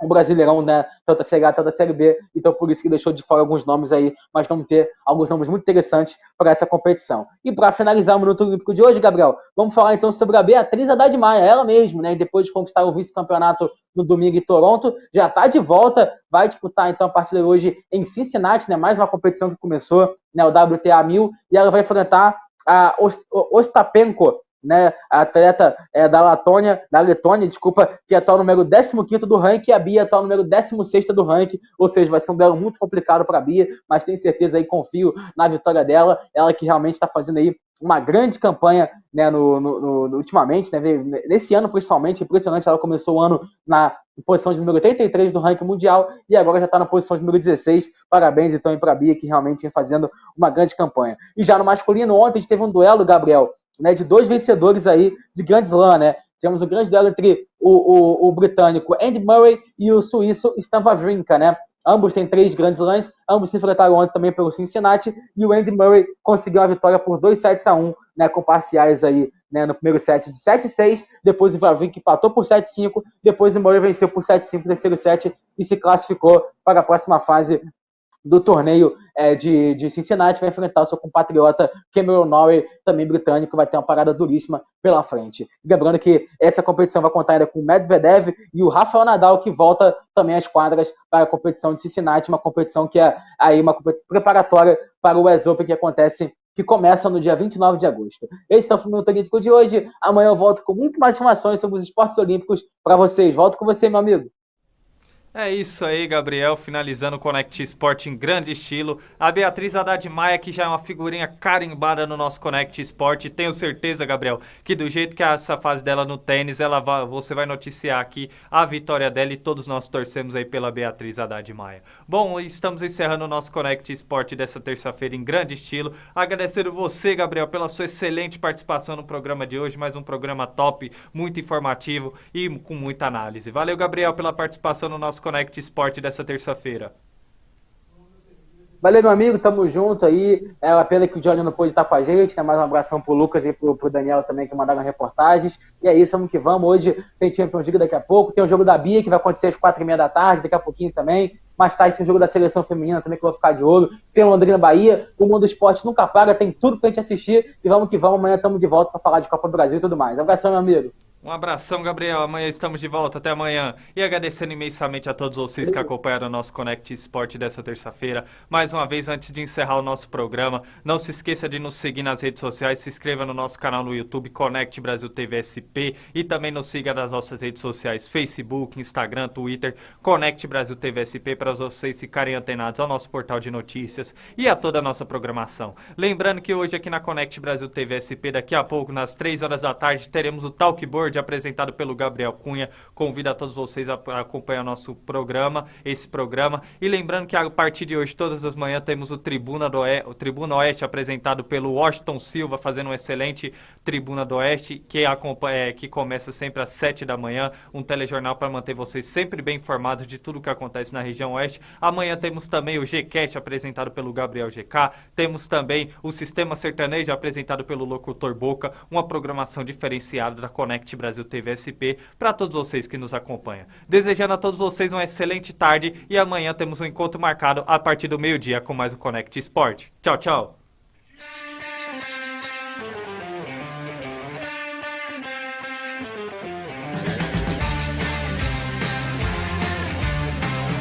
o Brasileirão, né, tanto a Série A, tanto a Série B, então por isso que deixou de fora alguns nomes aí, mas vamos ter alguns nomes muito interessantes para essa competição. E para finalizar o Minuto Olímpico de hoje, Gabriel, vamos falar então sobre a Beatriz Haddad Maia, ela mesma, né, depois de conquistar o vice-campeonato no domingo em Toronto, já está de volta, vai disputar então a partir de hoje em Cincinnati, né, mais uma competição que começou, né, o WTA 1000, e ela vai enfrentar a Ostapenko, né, a atleta da Letônia, que atual número 15º do ranking, e a Bia atual número 16ª do ranking, ou seja, vai ser um duelo muito complicado para a Bia, mas tenho certeza aí, confio na vitória dela, ela que realmente está fazendo aí uma grande campanha, né, ultimamente, né, nesse ano principalmente, impressionante, ela começou o ano na posição de número 33 do ranking mundial, e agora já está na posição de número 16, parabéns então para a Bia, que realmente vem fazendo uma grande campanha. E já no masculino, ontem a gente teve um duelo, Gabriel, né, de 2 vencedores aí de Grand Slam, né? Tivemos um grande duelo entre o britânico Andy Murray e o suíço Stan Wawrinka, né? Ambos têm 3 Grand Slams, ambos se enfrentaram ontem também pelo Cincinnati, e o Andy Murray conseguiu uma vitória por 2-7-1, né, com parciais aí, né, no primeiro set de 7-6, depois o Wawrinka empatou por 7-5, depois o Murray venceu por 7-5 no terceiro set e se classificou para a próxima fase do torneio de Cincinnati, vai enfrentar o seu compatriota Cameron Norrie, também britânico, vai ter uma parada duríssima pela frente. Lembrando que essa competição vai contar ainda com o Medvedev e o Rafael Nadal, que volta também às quadras para a competição de Cincinnati, uma competição que é aí uma competição preparatória para o US Open que começa no dia 29 de agosto. Esse é o Minuto Olímpico de hoje. Amanhã eu volto com muito mais informações sobre os esportes olímpicos para vocês. Volto com você, meu amigo. É isso aí, Gabriel, finalizando o Connect Sport em grande estilo. A Beatriz Haddad Maia, que já é uma figurinha carimbada no nosso Connect Sport. Tenho certeza, Gabriel, que do jeito que é essa fase dela no tênis, você vai noticiar aqui a vitória dela, e todos nós torcemos aí pela Beatriz Haddad Maia. Bom, estamos encerrando o nosso Connect Sport dessa terça-feira em grande estilo. Agradecendo você, Gabriel, pela sua excelente participação no programa de hoje. Mais um programa top, muito informativo e com muita análise. Valeu, Gabriel, pela participação no nosso Connect Sport dessa terça-feira. Valeu, meu amigo, tamo junto aí. É uma pena que o Johnny não pôde estar com a gente, né? Mais um abração pro Lucas e pro Daniel também, que mandaram reportagens. E é isso, vamos que vamos. Hoje tem Champions League daqui a pouco, tem o jogo da Bia, que vai acontecer às 4h30 da tarde, daqui a pouquinho também. Mais tarde tem o jogo da seleção feminina também, que eu vou ficar de olho. Tem o Londrina Bahia, o Mundo Esporte nunca paga, tem tudo pra gente assistir. E vamos que vamos, amanhã estamos de volta para falar de Copa do Brasil e tudo mais. Abração, meu amigo. Um abração, Gabriel. Amanhã estamos de volta. Até amanhã. E agradecendo imensamente a todos vocês que acompanharam o nosso Connect Sport dessa terça-feira. Mais uma vez, antes de encerrar o nosso programa, não se esqueça de nos seguir nas redes sociais. Se inscreva no nosso canal no YouTube, Connect Brasil TV SP. E também nos siga nas nossas redes sociais, Facebook, Instagram, Twitter, Connect Brasil TV SP, para vocês ficarem antenados ao nosso portal de notícias e a toda a nossa programação. Lembrando que hoje aqui na Connect Brasil TV SP, daqui a pouco, nas 3 horas da tarde, teremos o Talk Board, apresentado pelo Gabriel Cunha. Convido a todos vocês a acompanhar nosso programa, esse programa. E lembrando que a partir de hoje, todas as manhãs, temos o Tribuna Oeste, apresentado pelo Washington Silva, fazendo um excelente Tribuna do Oeste, que começa sempre às 7 da manhã. Um telejornal para manter vocês sempre bem informados de tudo o que acontece na região Oeste. Amanhã temos também o Gcast, apresentado pelo Gabriel GK. Temos também o Sistema Sertanejo, apresentado pelo Locutor Boca. Uma programação diferenciada da Connect Brasil TV SP para todos vocês que nos acompanham. Desejando a todos vocês uma excelente tarde e amanhã temos um encontro marcado a partir do meio-dia com mais o Connect Sport. Tchau, tchau!